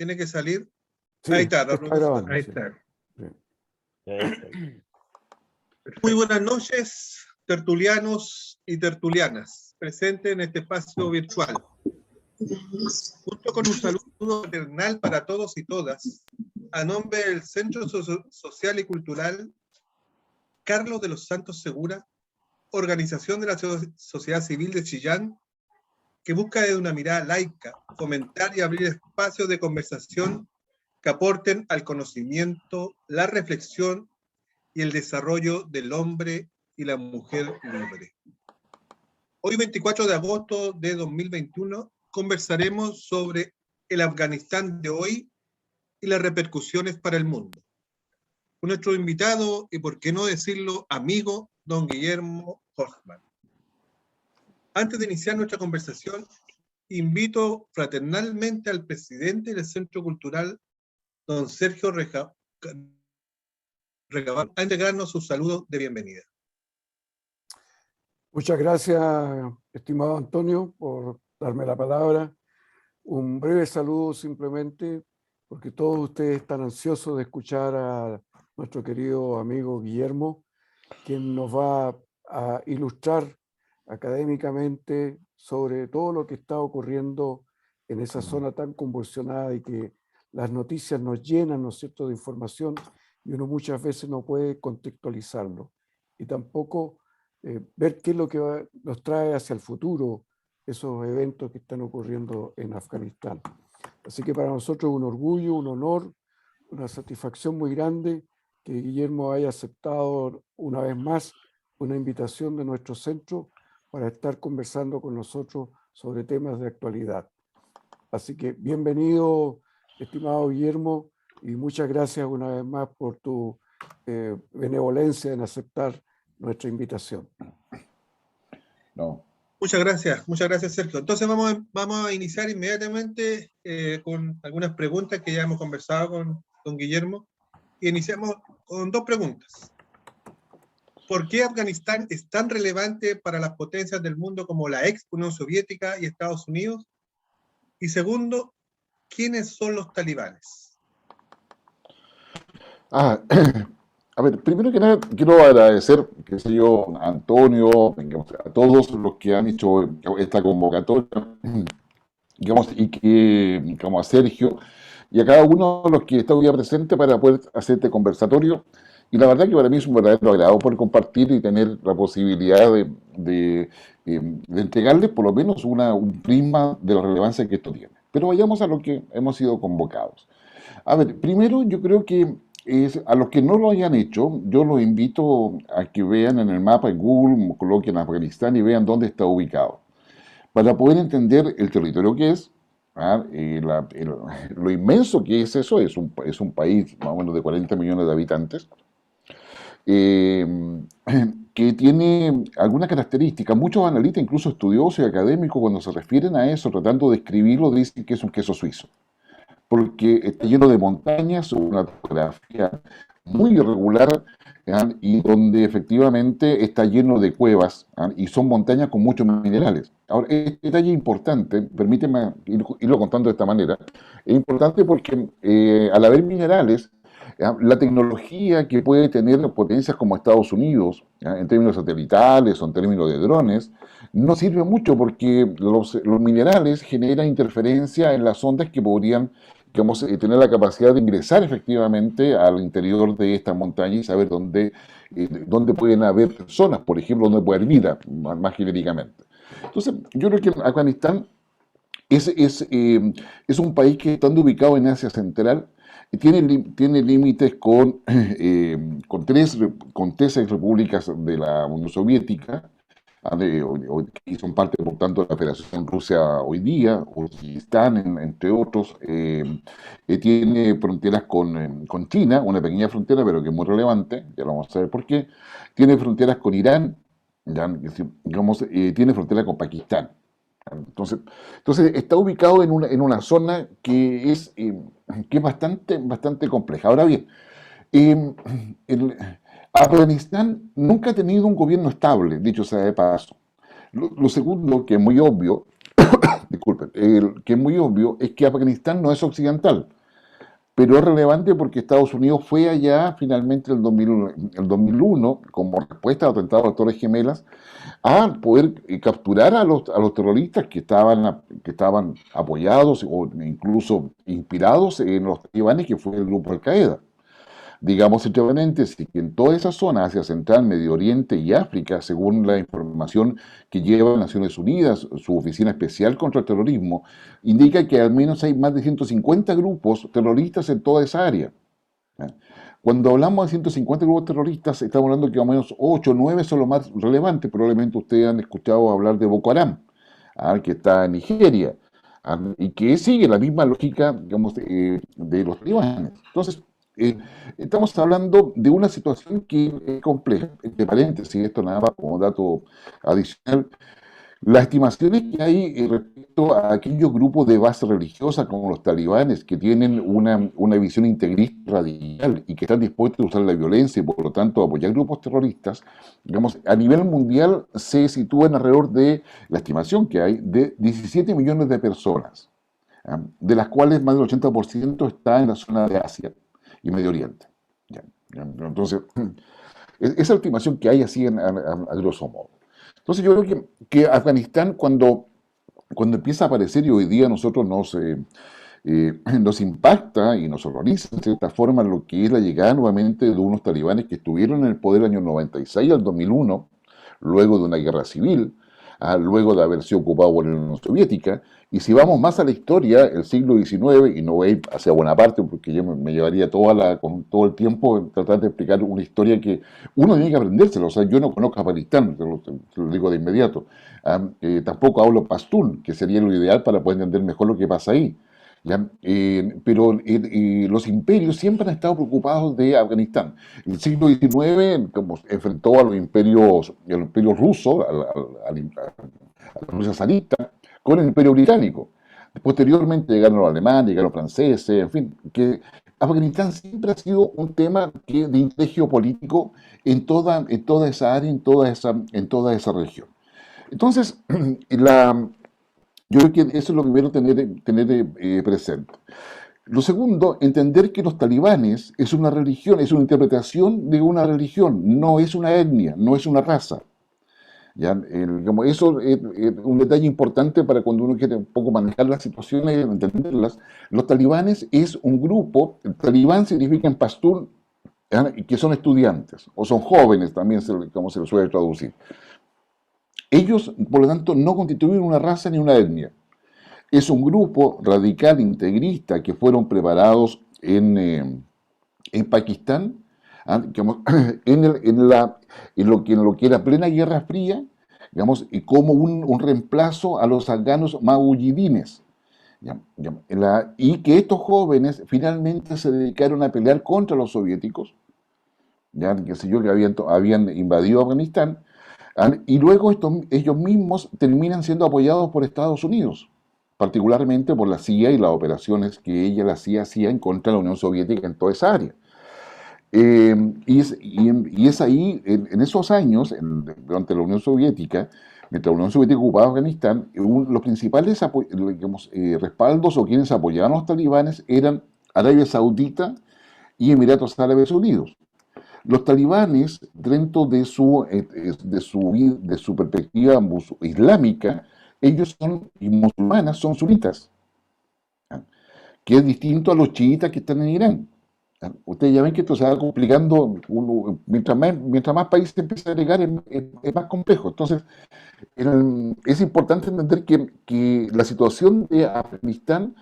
¿Tiene que salir? Sí, Ahí está, está grabando. ahí Sí. está. Sí. Muy buenas noches, tertulianos y tertulianas, presentes en este espacio virtual. Junto con un saludo fraternal para todos y todas, a nombre del Centro Social y Cultural Carlos de los Santos Segura, organización de la sociedad civil de Chillán, que busca desde una mirada laica fomentar y abrir espacios de conversación que aporten al conocimiento, la reflexión y el desarrollo del hombre y la mujer libre. Hoy, 24 de agosto de 2021, conversaremos sobre el Afganistán de hoy y las repercusiones para el mundo. Con nuestro invitado, y por qué no decirlo, amigo, don Guillermo Hoffman. Antes de iniciar nuestra conversación, invito fraternalmente al presidente del Centro Cultural, don Sergio Recabar, a entregarnos sus saludos de bienvenida. Muchas gracias, estimado Antonio, por darme la palabra. Un breve saludo simplemente, porque todos ustedes están ansiosos de escuchar a nuestro querido amigo Guillermo, quien nos va a ilustrar académicamente sobre todo lo que está ocurriendo en esa zona tan convulsionada y que las noticias nos llenan, ¿no es cierto?, de información y uno muchas veces no puede contextualizarlo. Y tampoco ver qué es lo que nos trae hacia el futuro esos eventos que están ocurriendo en Afganistán. Así que para nosotros es un orgullo, un honor, una satisfacción muy grande que Guillermo haya aceptado una vez más una invitación de nuestro centro para estar conversando con nosotros sobre temas de actualidad. Así que bienvenido, estimado Guillermo, y muchas gracias una vez más por tu benevolencia en aceptar nuestra invitación. No. Muchas gracias Sergio. Entonces vamos a iniciar inmediatamente con algunas preguntas que ya hemos conversado con don Guillermo. Y iniciamos con dos preguntas. ¿Por qué Afganistán es tan relevante para las potencias del mundo como la ex Unión Soviética y Estados Unidos? Y segundo, ¿quiénes son los talibanes? A ver, primero que nada quiero agradecer, qué sé yo, a Antonio, a todos los que han hecho esta convocatoria, digamos, y que, como a Sergio, y a cada uno de los que está hoy día presente para poder hacer este conversatorio. Y la verdad que para mí es un verdadero agrado poder compartir y tener la posibilidad de entregarles por lo menos un prisma de la relevancia que esto tiene. Pero vayamos a lo que hemos sido convocados. A ver, primero yo creo que a los que no lo hayan hecho, yo los invito a que vean en el mapa en Google, coloquen Afganistán y vean dónde está ubicado. Para poder entender el territorio que es, lo inmenso que es eso, es un país más o menos de 40 millones de habitantes, que tiene algunas características. Muchos analistas, incluso estudiosos y académicos, cuando se refieren a eso, tratando de describirlo, dicen que es un queso suizo, porque está lleno de montañas, una topografía muy irregular, y donde efectivamente está lleno de cuevas, y son montañas con muchos minerales. Ahora, este detalle importante, permíteme irlo contando de esta manera, es importante porque al haber minerales, la tecnología que puede tener potencias como Estados Unidos, en términos satelitales o en términos de drones, no sirve mucho porque los minerales generan interferencia en las ondas que podrían, digamos, tener la capacidad de ingresar efectivamente al interior de esta montaña y saber dónde pueden haber personas, por ejemplo, dónde puede haber vida, más genéricamente. Entonces, yo creo que Afganistán es un país que, estando ubicado en Asia Central, tiene límites con 13 repúblicas de la Unión Soviética, y son parte, por tanto, de la Federación Rusia hoy día, Uzbekistán, entre otros. Tiene fronteras con China, una pequeña frontera, pero que es muy relevante, ya lo vamos a ver por qué. Tiene fronteras con Irán, ya, digamos, tiene frontera con Pakistán. Entonces está ubicado en una zona que es bastante compleja. Ahora bien, Afganistán nunca ha tenido un gobierno estable, dicho sea de paso. Lo segundo, que es muy obvio, disculpen, que es muy obvio, es que Afganistán no es occidental, pero es relevante porque Estados Unidos fue allá finalmente el 2001 como respuesta al atentado a las Torres Gemelas, a poder capturar a los terroristas que estaban apoyados o incluso inspirados en los talibanes, que fue el grupo Al-Qaeda. Digamos entre paréntesis que en toda esa zona, Asia Central, Medio Oriente y África, según la información que lleva Naciones Unidas, su Oficina Especial contra el Terrorismo, indica que al menos hay más de 150 grupos terroristas en toda esa área. Cuando hablamos de 150 grupos terroristas, estamos hablando que al menos 8 o 9 son los más relevantes. Probablemente ustedes han escuchado hablar de Boko Haram, que está en Nigeria, y que sigue la misma lógica, digamos, de los talibanes. Entonces, estamos hablando de una situación que es compleja. Entre paréntesis, esto nada más como dato adicional, las estimaciones que hay respecto a aquellos grupos de base religiosa como los talibanes que tienen una visión integrista radical y que están dispuestos a usar la violencia y por lo tanto a apoyar grupos terroristas, digamos, a nivel mundial se sitúan alrededor de, la estimación que hay, de 17 millones de personas, de las cuales más del 80% está en la zona de Asia y Medio Oriente. ¿Ya? Entonces, esa es la estimación que hay así a grosso modo. Entonces yo creo que Afganistán cuando empieza a aparecer y hoy día nosotros nos impacta y nos horroriza de cierta forma lo que es la llegada nuevamente de unos talibanes que estuvieron en el poder del año 96 al 2001, luego de una guerra civil, luego de haber sido ocupado por la Unión Soviética. Y si vamos más a la historia, el siglo XIX, y no voy a ir hacia buena parte porque yo me llevaría con todo el tiempo en tratar de explicar una historia que uno tiene que aprendérsela. O sea, yo no conozco a Afganistán, te lo digo de inmediato. Tampoco hablo pastún, que sería lo ideal para poder entender mejor lo que pasa ahí. ¿Ya? Pero los imperios siempre han estado preocupados de Afganistán. El siglo XIX como enfrentó al imperio ruso, a la Rusia zarista, con el imperio británico. Posteriormente llegaron los alemanes, llegaron los franceses, en fin, que Afganistán siempre ha sido un tema de interés geopolítico en toda esa área, en toda esa región. Entonces, yo creo que eso es lo primero tener presente. Lo segundo, entender que los talibanes es una religión, es una interpretación de una religión, no es una etnia, no es una raza. ¿Ya? Eso es un detalle importante para cuando uno quiere un poco manejar las situaciones, entenderlas. Los talibanes es un grupo, el talibán significa en pastún, que son estudiantes, o son jóvenes también, como se lo suele traducir. Ellos, por lo tanto, no constituyen una raza ni una etnia. Es un grupo radical integrista que fueron preparados en Pakistán, digamos, en lo que era plena Guerra Fría, digamos, y como un reemplazo a los afganos mujahidines. Y que estos jóvenes finalmente se dedicaron a pelear contra los soviéticos, que habían invadido Afganistán, y luego ellos mismos terminan siendo apoyados por Estados Unidos, particularmente por la CIA y las operaciones que la CIA hacía en contra de la Unión Soviética en toda esa área. Y es ahí, en esos años, durante la Unión Soviética, mientras la Unión Soviética ocupaba Afganistán, los principales respaldos o quienes apoyaban a los talibanes eran Arabia Saudita y Emiratos Árabes Unidos. Los talibanes, dentro de su perspectiva islámica, ellos y musulmanas son sunitas, que es distinto a los chiitas que están en Irán. Ustedes ya ven que esto se va complicando, mientras más países empiezan a agregar es más complejo. Entonces, es importante entender que la situación de Afganistán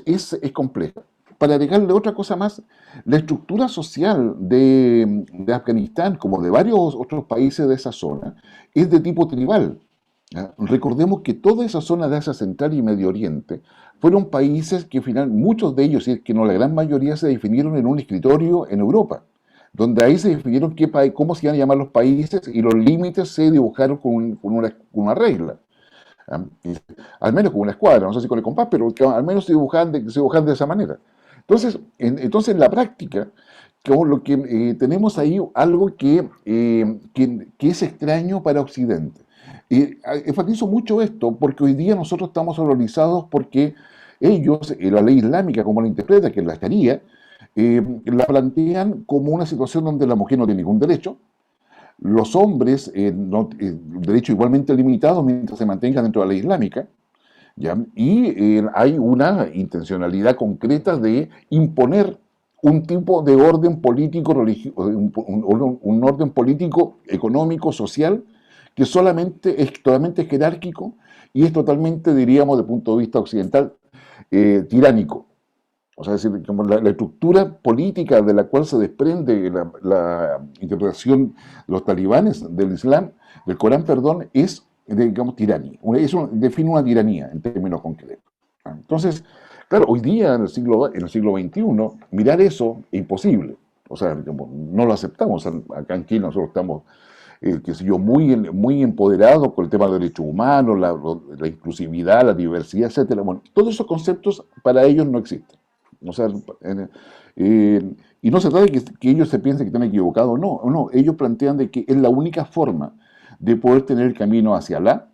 es compleja. Para agregarle otra cosa más, la estructura social de Afganistán, como de varios otros países de esa zona, es de tipo tribal. Recordemos que toda esa zona de Asia Central y Medio Oriente fueron países que muchos de ellos, y es que no la gran mayoría, se definieron en un escritorio en Europa, donde ahí se definieron cómo se iban a llamar los países y los límites se dibujaron con una regla. Al menos con una escuadra, no sé si con el compás, pero al menos se dibujaban de esa manera. Entonces, en la práctica, lo que tenemos ahí algo que es extraño para Occidente. enfatizo mucho esto porque hoy día nosotros estamos horrorizados porque ellos, la ley islámica, como la interpreta, que es la Sharia, la plantean como una situación donde la mujer no tiene ningún derecho, los hombres, derecho igualmente limitado mientras se mantengan dentro de la ley islámica, ¿ya? Y hay una intencionalidad concreta de imponer un tipo de orden político, un orden político, económico, social, que solamente es totalmente jerárquico y es totalmente, diríamos, desde el punto de vista occidental, tiránico. O sea, es decir, como la estructura política de la cual se desprende la interpretación de los talibanes del Islam, del Corán, perdón, es, digamos, tiranía. Define una tiranía en términos concretos. Entonces, claro, hoy día, en el siglo XXI, mirar eso es imposible. O sea, no lo aceptamos. Acá en Chile nosotros estamos, qué sé yo, muy empoderados con el tema de los derechos humanos, la inclusividad, la diversidad, etcétera. Bueno, todos esos conceptos para ellos no existen. O sea, y no se trata de que ellos se piensen que están equivocados, no, ellos plantean de que es la única forma de poder tener el camino hacia Alá,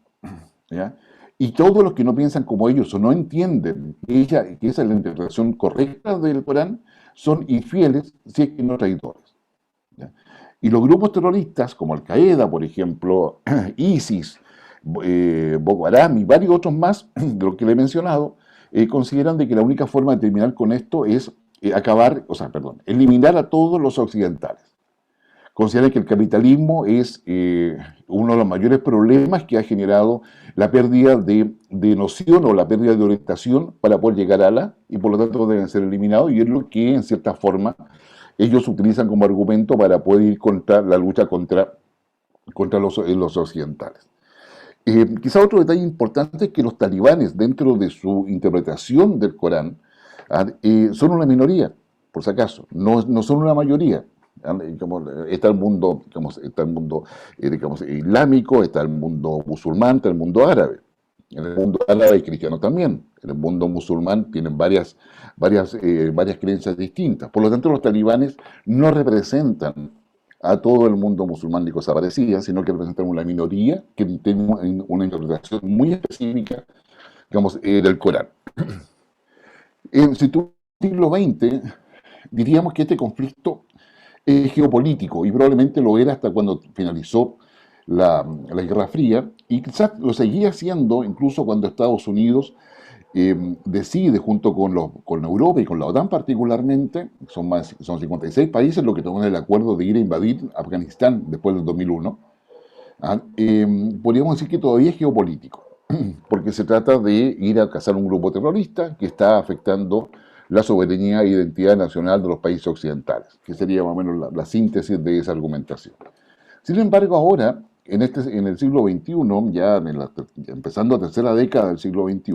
¿ya? Y todos los que no piensan como ellos o no entienden que esa es la interpretación correcta del Corán, son infieles, si es que no traidores, ¿ya? Y los grupos terroristas, como Al-Qaeda, por ejemplo, ISIS, Boko Haram y varios otros más, de los que le he mencionado, consideran de que la única forma de terminar con esto es eliminar a todos los occidentales. Consideran que el capitalismo es uno de los mayores problemas que ha generado la pérdida de noción o la pérdida de orientación para poder llegar a la, y por lo tanto deben ser eliminados, y es lo que en cierta forma ellos utilizan como argumento para poder ir contra la lucha contra los occidentales. Quizá otro detalle importante es que los talibanes, dentro de su interpretación del Corán, son una minoría, por si acaso, no son una mayoría. Está el mundo, islámico, está el mundo musulmán, está el mundo árabe. En el mundo árabe hay cristianos también. En el mundo musulmán tienen varias creencias distintas. Por lo tanto, los talibanes no representan a todo el mundo musulmán ni cosa parecida, sino que representan una minoría que tiene una interpretación muy específica, del Corán. Si tú siglo XX, diríamos que este conflicto es geopolítico y probablemente lo era hasta cuando finalizó la Guerra Fría y quizás lo seguía siendo incluso cuando Estados Unidos decide junto con Europa y con la OTAN particularmente, son 56 países los que toman el acuerdo de ir a invadir Afganistán después del 2001, podríamos decir que todavía es geopolítico, porque se trata de ir a cazar un grupo terrorista que está afectando la soberanía e identidad nacional de los países occidentales, que sería más o menos la síntesis de esa argumentación. Sin embargo, ahora, en el siglo XXI, empezando la tercera década del siglo XXI,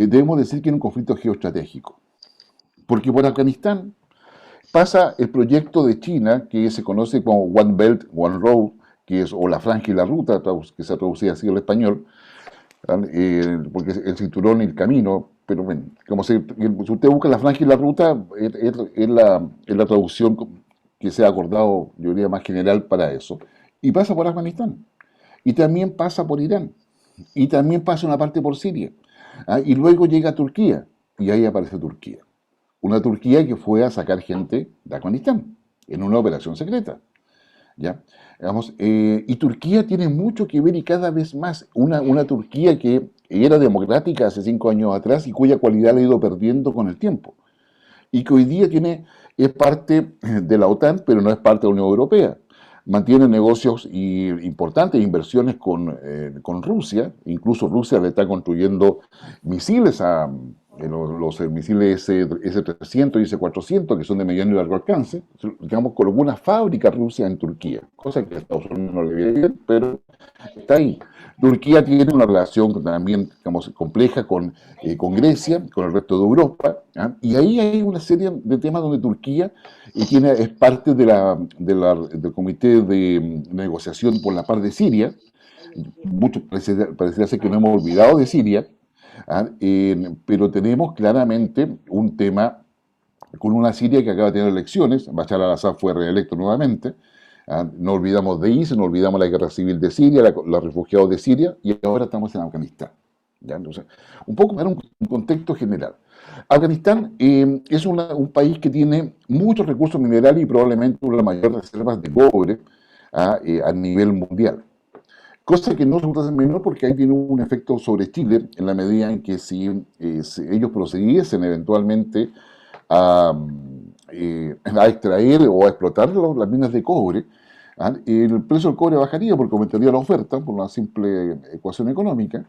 debemos decir que es un conflicto geoestratégico. Porque por Afganistán pasa el proyecto de China, que se conoce como One Belt, One Road, o la franja y la ruta, que se ha traducido así al español, porque es el cinturón y el camino, pero bueno, si usted busca la franja y la ruta, es la traducción que se ha acordado, yo diría, más general para eso. Y pasa por Afganistán, y también pasa por Irán, y también pasa una parte por Siria, y luego llega a Turquía, y ahí aparece Turquía. Una Turquía que fue a sacar gente de Afganistán, en una operación secreta, ¿ya? Y Turquía tiene mucho que ver y cada vez más, una Turquía que era democrática hace 5 años atrás y cuya cualidad la ha ido perdiendo con el tiempo, y que hoy día es parte de la OTAN, pero no es parte de la Unión Europea. Mantiene negocios importantes, inversiones con Rusia. Incluso Rusia le está construyendo misiles los misiles S-300 y S-400, que son de mediano y largo alcance. Colocó una fábrica Rusia en Turquía, cosa que a Estados Unidos no le viene bien, pero está ahí. Turquía tiene una relación también, compleja con Grecia, con el resto de Europa, y ahí hay una serie de temas donde Turquía es parte del comité de negociación por la paz de Siria. Muchos parece ser que no hemos olvidado de Siria, pero tenemos claramente un tema con una Siria que acaba de tener elecciones. Bashar al-Assad fue reelecto nuevamente, No olvidamos de ISIS, no olvidamos la guerra civil de Siria, los refugiados de Siria, y ahora estamos en Afganistán. ¿Ya? Entonces, un poco para un contexto general. Afganistán es un país que tiene muchos recursos minerales y probablemente una de las mayores reservas de cobre a nivel mundial. Cosa que no resulta ser menor porque ahí tiene un efecto sobre Chile en la medida en que si ellos procediesen eventualmente a extraer o a explotar las minas de cobre, el precio del cobre bajaría porque aumentaría la oferta por una simple ecuación económica,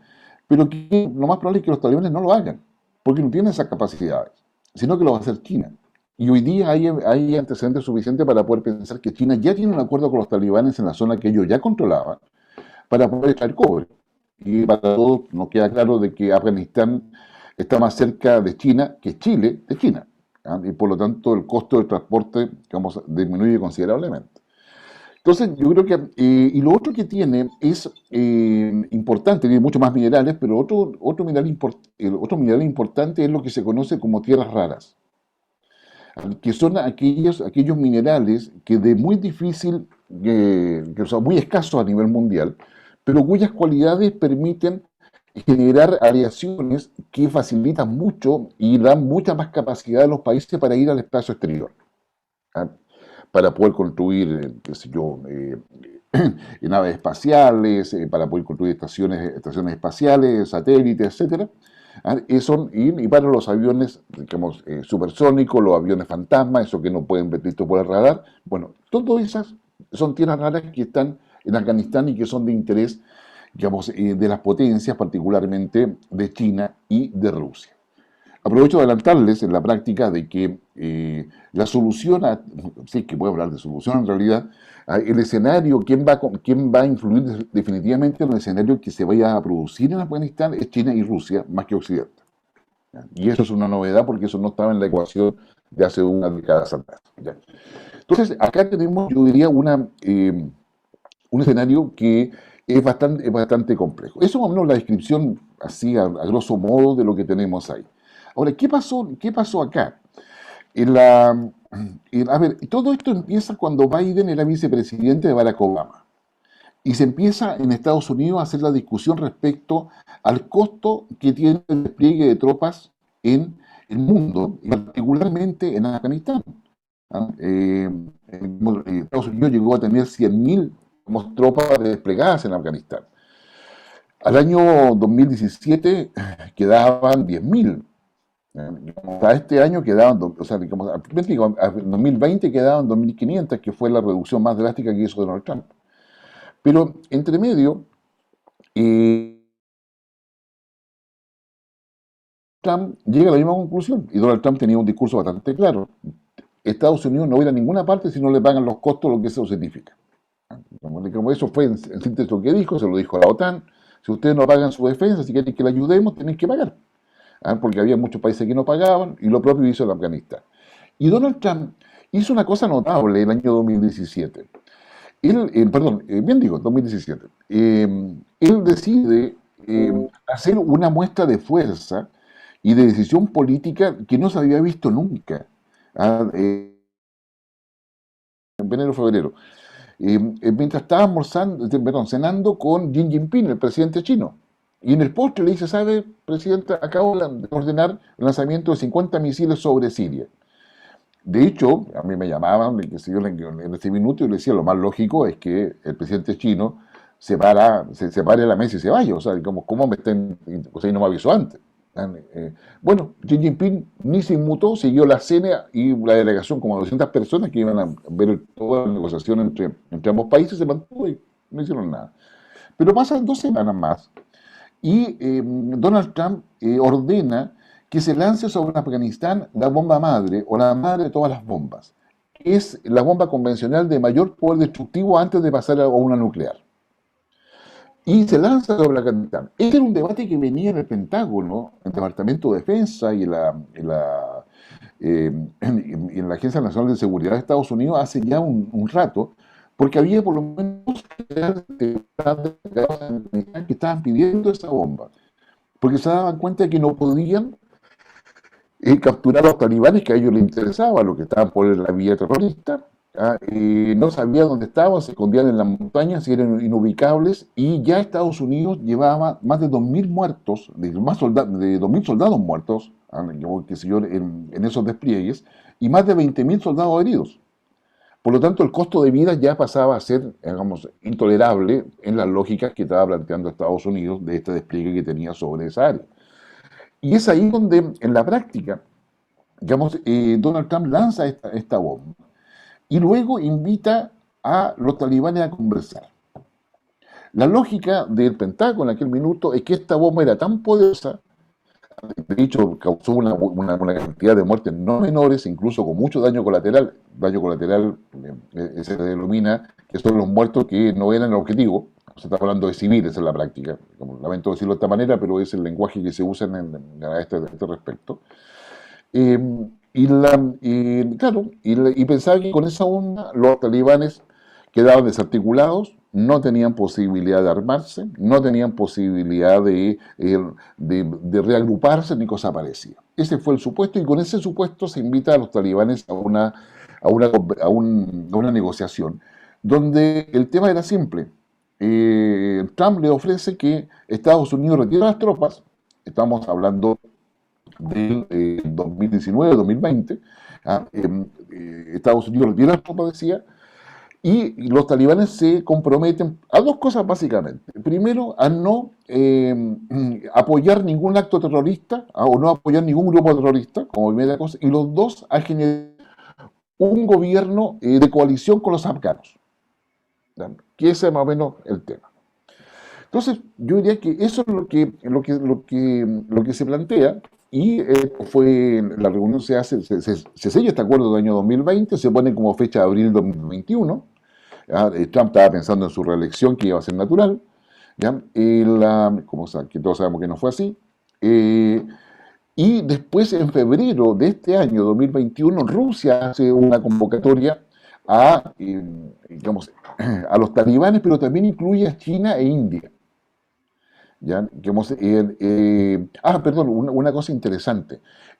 pero que lo más probable es que los talibanes no lo hagan, porque no tienen esas capacidades, sino que lo va a hacer China. Y hoy día hay antecedentes suficientes para poder pensar que China ya tiene un acuerdo con los talibanes en la zona que ellos ya controlaban para poder extraer cobre. Y para todos nos queda claro de que Afganistán está más cerca de China que Chile de China. Y por lo tanto el costo del transporte, digamos, disminuye considerablemente. Entonces yo creo que, y lo otro que tiene es importante, tiene mucho más minerales, pero otro mineral importante es lo que se conoce como tierras raras, que son aquellos minerales que de muy difícil, que son muy escasos a nivel mundial, pero cuyas cualidades permiten generar aleaciones que facilitan mucho y dan mucha más capacidad a los países para ir al espacio exterior, ¿ah? Para poder construir, qué sé yo, naves espaciales, para poder construir estaciones espaciales, satélites, etcétera. Y para los aviones, digamos, supersónicos, los aviones fantasma, esos que no pueden ver visto por el radar. Bueno, todas esas son tierras raras que están en Afganistán y que son de interés, digamos, de las potencias, particularmente de China y de Rusia. Aprovecho de adelantarles en la práctica de que la solución, sí que puedo hablar de solución en realidad, el escenario, quién va a influir definitivamente en el escenario que se vaya a producir en Afganistán es China y Rusia, más que Occidente. ¿Ya? Y eso es una novedad porque eso no estaba en la ecuación de hace una década atrás. ¿Ya? Entonces, acá tenemos, yo diría, un escenario que es bastante complejo. Eso más o menos la descripción, así a grosso modo, de lo que tenemos ahí. Ahora, ¿qué pasó acá? A ver, todo esto empieza cuando Biden era vicepresidente de Barack Obama. Y se empieza en Estados Unidos a hacer la discusión respecto al costo que tiene el despliegue de tropas en el mundo, y particularmente en Afganistán. Estados Unidos llegó a tener 100.000 tropas desplegadas en Afganistán. Al año 2017 quedaban 10.000. A este año quedaban, o sea, digamos, a 2020 quedaban 2.500, que fue la reducción más drástica que hizo Donald Trump. Pero entre medio, Trump llega a la misma conclusión, y Donald Trump tenía un discurso bastante claro. Estados Unidos no va a ir a ninguna parte si no le pagan los costos, lo que eso significa. Como eso fue en síntesis lo que dijo, se lo dijo a la OTAN: si ustedes no pagan su defensa, si quieren que la ayudemos, tienen que pagar. Porque había muchos países que no pagaban, y lo propio hizo en Afganistán. Y Donald Trump hizo una cosa notable en el año 2017. Bien digo, 2017. Él decide hacer una muestra de fuerza y de decisión política que no se había visto nunca, en enero-febrero. Mientras estaba cenando con Xi Jinping, el presidente chino. Y en el postre le dice: ¿sabe, presidente? Acabo de ordenar el lanzamiento de 50 misiles sobre Siria. De hecho, a mí me llamaban, en este minuto, y le decía: lo más lógico es que el presidente chino se pare a la mesa y se vaya. O sea, ¿cómo me estén? O sea, y no me avisó antes. Bueno, Xi Jinping ni se inmutó, siguió la cena, y la delegación, como 200 personas que iban a ver toda la negociación entre ambos países, se mantuvo y no hicieron nada. Pero pasan 2 semanas más, y Donald Trump ordena que se lance sobre Afganistán la bomba madre, o la madre de todas las bombas. Es la bomba convencional de mayor poder destructivo antes de pasar a una nuclear. Y se lanza sobre Afganistán. Este era un debate que venía en el Pentágono, en el Departamento de Defensa y en la Agencia Nacional de Seguridad de Estados Unidos hace ya un rato, porque había por lo menos que estaban pidiendo esa bomba, porque se daban cuenta de que no podían capturar a los talibanes, que a ellos les interesaba, los que estaban por la vía terrorista, no sabían dónde estaban, se escondían en las montañas y eran inubicables, y ya Estados Unidos llevaba más de 2.000 muertos, de 2.000 soldados muertos, qué sé yo, en esos despliegues, y más de 20.000 soldados heridos. Por lo tanto, el costo de vida ya pasaba a ser, digamos, intolerable en las lógicas que estaba planteando Estados Unidos de este despliegue que tenía sobre esa área. Y es ahí donde, en la práctica, digamos, Donald Trump lanza esta bomba y luego invita a los talibanes a conversar. La lógica del Pentágono en aquel minuto es que esta bomba era tan poderosa, de hecho causó una cantidad de muertes no menores, incluso con mucho daño colateral. Daño colateral se denomina que son los muertos que no eran el objetivo. Se está hablando de civiles en la práctica. Lamento decirlo de esta manera, pero es el lenguaje que se usa a este respecto. Y pensaba que con esa bomba los talibanes quedaban desarticulados, no tenían posibilidad de armarse, no tenían posibilidad de reagruparse ni cosa parecida. Ese fue el supuesto, y con ese supuesto se invita a los talibanes a una negociación, donde el tema era simple. Trump le ofrece que Estados Unidos retire las tropas, estamos hablando del 2019-2020, Estados Unidos retira las tropas, decía, y los talibanes se comprometen a dos cosas básicamente. Primero, a no apoyar ningún acto terrorista, o no apoyar ningún grupo terrorista, como primera cosa, y los dos, a generar un gobierno de coalición con los afganos. Que ese es más o menos el tema. Entonces, yo diría que eso es lo que se plantea, y la reunión se sella este acuerdo del año 2020, se pone como fecha de abril de 2021. Trump estaba pensando en su reelección, que iba a ser natural, ¿ya? Que todos sabemos que no fue así. Y después, en febrero de este año 2021, Rusia hace una convocatoria a los talibanes, pero también incluye a China e India. ¿Ya? Perdón, una cosa interesante.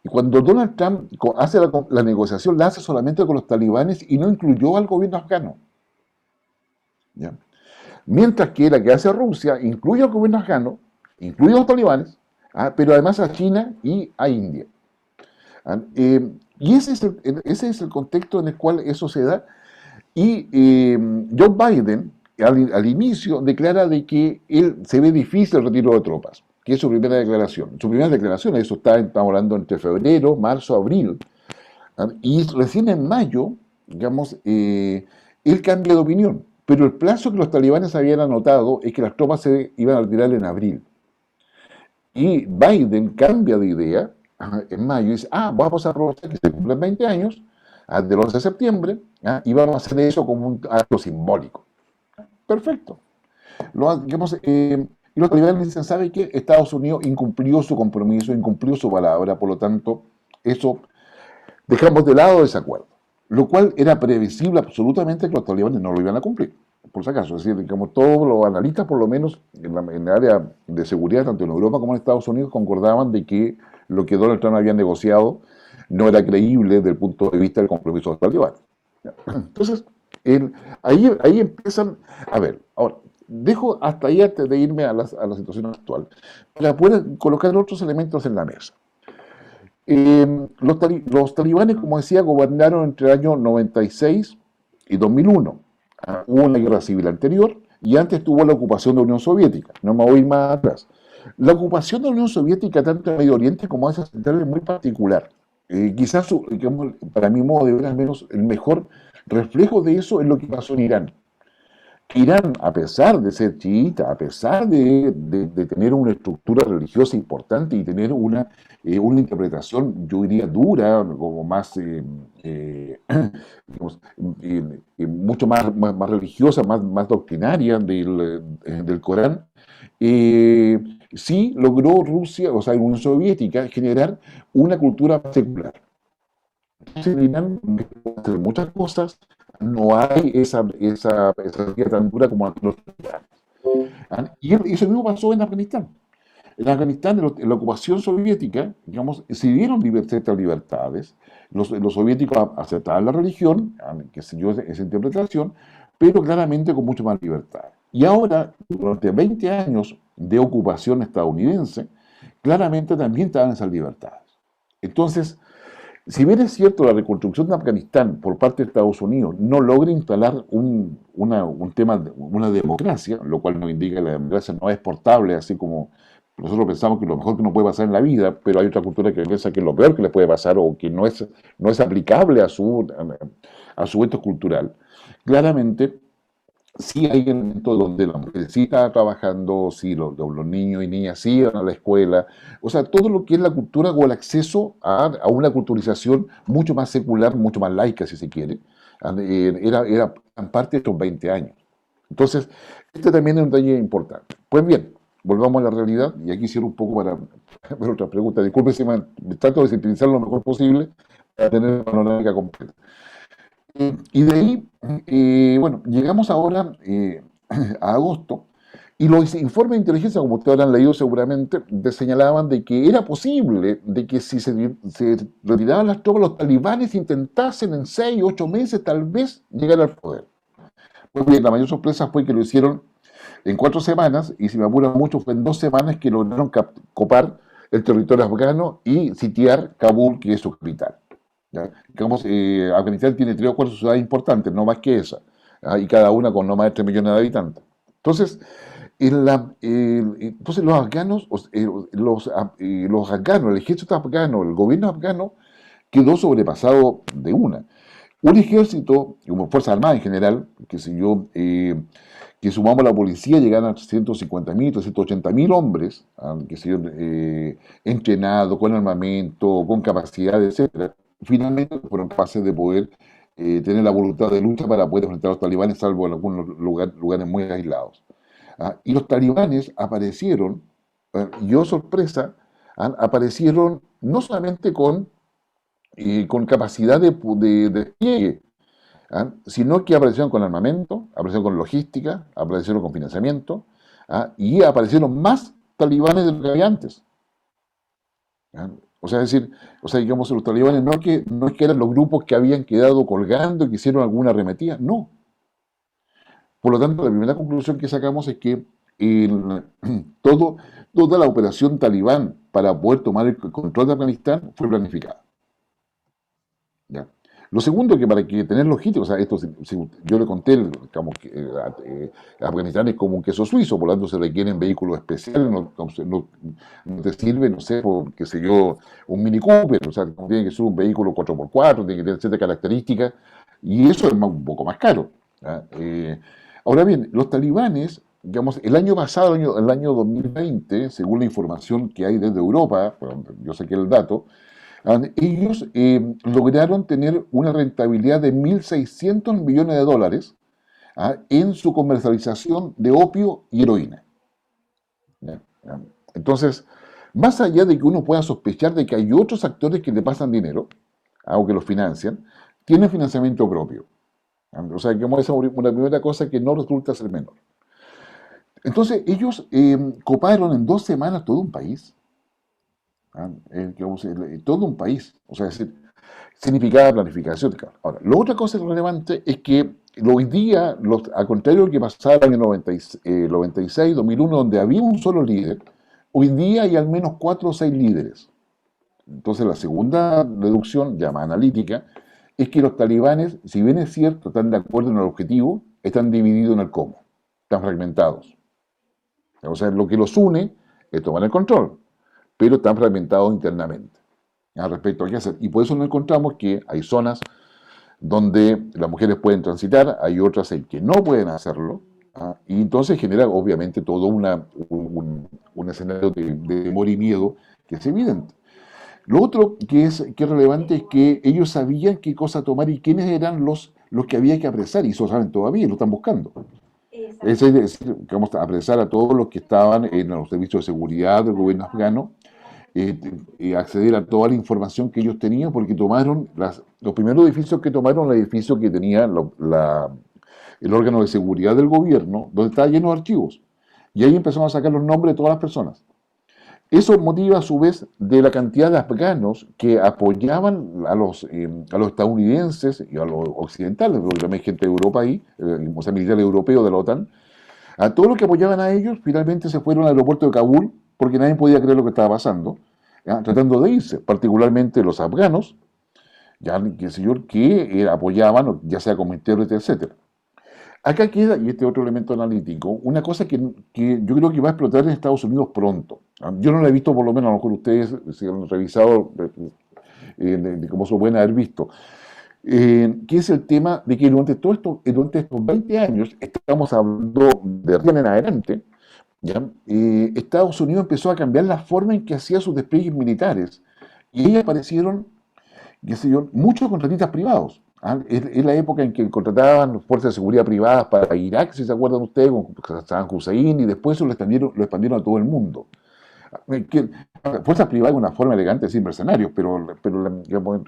Cuando Donald Trump hace la negociación, la hace solamente con los talibanes y no incluyó al gobierno afgano. ¿Ya? Mientras que la que hace Rusia incluye al gobierno afgano, incluye a los talibanes, pero además a China y a India. Y ese es el contexto en el cual eso se da. Y Joe Biden, al inicio, declara de que él se ve difícil el retiro de tropas, que es su primera declaración. Su primera declaración, eso estamos hablando entre febrero, marzo, abril. Y recién en mayo, digamos, él cambia de opinión. Pero el plazo que los talibanes habían anotado es que las tropas se iban a retirar en abril. Y Biden cambia de idea en mayo y dice, vamos a aprovechar que se cumplen 20 años del 11 de septiembre, y vamos a hacer eso como un acto simbólico. Perfecto. Y los talibanes dicen, ¿sabe qué? Estados Unidos incumplió su compromiso, incumplió su palabra, por lo tanto, eso dejamos de lado ese acuerdo. Lo cual era previsible absolutamente que los talibanes no lo iban a cumplir, por si acaso. Es decir, como todos los analistas, por lo menos en el área de seguridad, tanto en Europa como en Estados Unidos, concordaban de que lo que Donald Trump había negociado no era creíble desde el punto de vista del compromiso de los talibanes. Entonces, ahí empiezan. A ver, ahora, dejo hasta ahí antes de irme a la situación actual, para poder colocar otros elementos en la mesa. Los talibanes, como decía, gobernaron entre el año 96 y 2001. Hubo una guerra civil anterior y antes tuvo la ocupación de la Unión Soviética. No me voy a ir más atrás. La ocupación de la Unión Soviética, tanto en Medio Oriente como en Asia Central, es muy particular. Quizás, para mi modo de ver, al menos el mejor reflejo de eso es lo que pasó en Irán. Irán, a pesar de ser chiita, a pesar de tener una estructura religiosa importante y tener una interpretación, yo diría, dura, como más, digamos, mucho más religiosa, más doctrinaria del Corán, sí logró Rusia, o sea, la Unión Soviética, generar una cultura más secular. Entonces, en Irán hacer muchas cosas, no hay esa guía tan dura como los talibanes. Y eso mismo pasó en Afganistán. En Afganistán, en la ocupación soviética, digamos, se dieron ciertas libertades. Los soviéticos aceptaban la religión, que siguió esa interpretación, pero claramente con mucho más libertad. Y ahora, durante 20 años de ocupación estadounidense, claramente también estaban esas libertades. Entonces, si bien es cierto la reconstrucción de Afganistán por parte de Estados Unidos no logra instalar una democracia, lo cual nos indica que la democracia no es portable, así como nosotros pensamos que lo mejor que nos puede pasar en la vida, pero hay otra cultura que piensa que es lo peor que les puede pasar o que no es aplicable a su esto cultural. Claramente, sí hay elementos donde la mujer sí está trabajando, sí los niños y niñas sí van a la escuela, o sea, todo lo que es la cultura o el acceso a una culturización mucho más secular, mucho más laica, si se quiere, era en parte de estos 20 años. Entonces, este también es un detalle importante. Pues bien, volvamos a la realidad, y aquí cierro un poco para ver otra pregunta. Disculpe si me trato de sintetizar lo mejor posible para tener una panorámica completa. Y de ahí, bueno, llegamos ahora a agosto, y los informes de inteligencia, como ustedes habrán leído seguramente, señalaban de que era posible de que si se retiraban las tropas, los talibanes intentasen en 6 o 8 meses tal vez llegar al poder. Pues bien, la mayor sorpresa fue que lo hicieron en 4 semanas, y si me apura mucho, fue en 2 semanas que lograron copar el territorio afgano y sitiar Kabul, que es su capital. ¿Ya? Digamos, Afganistán tiene 3 o 4 ciudades importantes, no más que esa, y cada una con no más de 3 millones de habitantes. Entonces, entonces los afganos, los afganos, el ejército afgano, el gobierno afgano, quedó sobrepasado de una. Un ejército, como Fuerzas Armadas en general, que si yo, que sumamos a la policía, llegaron a 350.000, 380.000 hombres, que se entrenados, con armamento, con capacidad, etcétera. Finalmente fueron capaces de poder tener la voluntad de lucha para poder enfrentar a los talibanes, salvo en algunos lugares muy aislados. Y los talibanes aparecieron, y oh sorpresa, aparecieron no solamente con capacidad de despliegue, sino que aparecieron con armamento, aparecieron con logística, aparecieron con financiamiento, y aparecieron más talibanes de lo que había antes. O sea, es decir, digamos, los talibanes no es que eran los grupos que habían quedado colgando y que hicieron alguna arremetida, no. Por lo tanto, la primera conclusión que sacamos es que toda la operación talibán para poder tomar el control de Afganistán fue planificada. ¿Ya? Lo segundo, que para que tener logística, o sea, esto yo le conté, digamos, que Afganistán es como un queso suizo, por lo tanto se requieren vehículos especiales, no te sirve, no sé, qué sé yo, un Mini Cooper, o sea, tiene que ser un vehículo 4x4, tiene que tener ciertas características, y eso es un poco más caro. Ahora bien, los talibanes, digamos, el año pasado, el año 2020, según la información que hay desde Europa, bueno, yo saqué el dato, ellos lograron tener una rentabilidad de 1.600 millones de dólares en su comercialización de opio y heroína. ¿Ya? Entonces, más allá de que uno pueda sospechar de que hay otros actores que le pasan dinero, o que los financian, tienen financiamiento propio. O sea, que esa es una primera cosa que no resulta ser menor. Entonces, ellos coparon en 2 semanas todo un país. Todo un país, o sea, significaba planificación. Ahora, la otra cosa relevante es que hoy día, al contrario de lo que pasaba en el 96, 2001, donde había un solo líder, hoy día hay al menos 4 o 6 líderes. Entonces, la segunda deducción, llamada analítica, es que los talibanes, si bien es cierto, están de acuerdo en el objetivo, están divididos en el cómo, están fragmentados. O sea, lo que los une es tomar el control, pero están fragmentados internamente al respecto a qué hacer. Y por eso nos encontramos que hay zonas donde las mujeres pueden transitar, hay otras en que no pueden hacerlo, y entonces genera obviamente todo un escenario de temor y miedo que es evidente. Lo otro que es relevante es que ellos sabían qué cosa tomar y quiénes eran los que había que apresar, y eso saben todavía, lo están buscando. Es decir, que vamos a apresar a todos los que estaban en los servicios de seguridad del gobierno afgano, acceder a toda la información que ellos tenían, porque tomaron los primeros edificios que tomaron, el edificio que tenía el órgano de seguridad del gobierno, donde estaba lleno de archivos. Y ahí empezaron a sacar los nombres de todas las personas. Eso motiva a su vez de la cantidad de afganos que apoyaban a los estadounidenses y a los occidentales, porque también hay gente de Europa ahí, o sea, militares europeos de la OTAN, a todos los que apoyaban a ellos, finalmente se fueron al aeropuerto de Kabul porque nadie podía creer lo que estaba pasando, ¿ya? Tratando de irse, particularmente los afganos, ya, que apoyaban, ya sea como intérpretes, etc. Acá queda, y este otro elemento analítico, una cosa que yo creo que va a explotar en Estados Unidos pronto. Yo no la he visto, por lo menos, a lo mejor ustedes se han revisado de cómo se pueden haber visto, que es el tema de que durante estos 20 años, estamos hablando de recién en adelante, ¿ya? Estados Unidos empezó a cambiar la forma en que hacía sus despliegues militares. Y ahí aparecieron, qué sé yo, muchos contratistas privados. Es la época en que contrataban fuerzas de seguridad privadas para Irak, si se acuerdan ustedes, con Saddam Hussein, y después eso lo expandieron a todo el mundo. Fuerzas privadas es una forma elegante de decir mercenarios, pero digamos,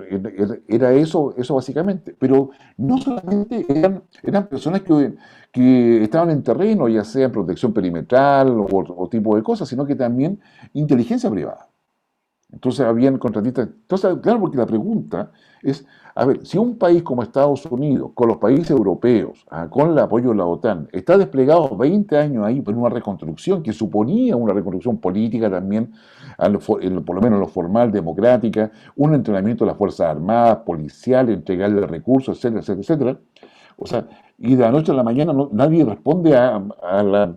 era eso básicamente. Pero no solamente eran personas que estaban en terreno, ya sea en protección perimetral o tipo de cosas, sino que también inteligencia privada. Entonces habían contratistas. Entonces, claro, porque la pregunta es, a ver, si un país como Estados Unidos, con los países europeos, con el apoyo de la OTAN, está desplegado 20 años ahí por una reconstrucción que suponía una reconstrucción política también, por lo menos lo formal, democrática, un entrenamiento de las Fuerzas Armadas, policiales, entregarle recursos, etcétera, etcétera, etcétera. O sea, y de la noche a la mañana nadie responde a la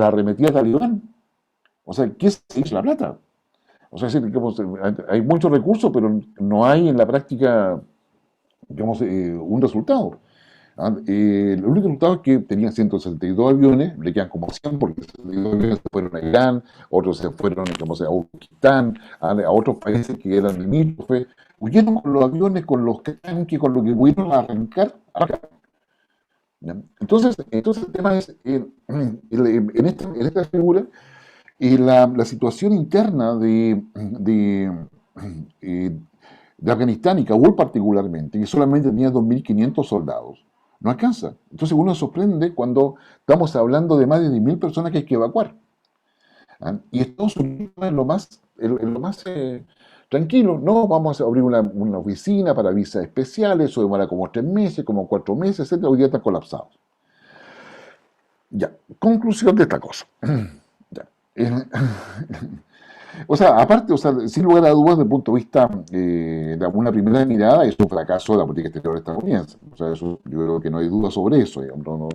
arremetida talibán. O sea, ¿qué se hizo la plata? O sea, digamos, hay muchos recursos, pero no hay en la práctica, digamos, un resultado. El único resultado es que tenían 162 aviones, le quedan como 100 porque 62 aviones se fueron a Irán, otros se fueron, digamos, a Uzbekistán, a otros países que eran limítrofes, huyeron con los aviones, con los tanques, con lo que pudieron arrancar acá. ¿Ya? Entonces el tema es, en esta figura, la situación interna de Afganistán y Kabul particularmente, que solamente tenía 2.500 soldados, no alcanza. Entonces uno se sorprende cuando estamos hablando de más de 10.000 personas que hay que evacuar. Y Estados Unidos es lo más tranquilo. No, vamos a abrir una oficina para visas especiales, eso demora como 3 meses, como 4 meses, etc. Hoy día están colapsados. Ya, conclusión de esta cosa. Ya. O sea, aparte, o sea, sin lugar a dudas, desde el punto de vista de una primera mirada, es un fracaso de la política exterior estadounidense. O sea, eso, yo creo que no hay duda sobre eso. Digamos,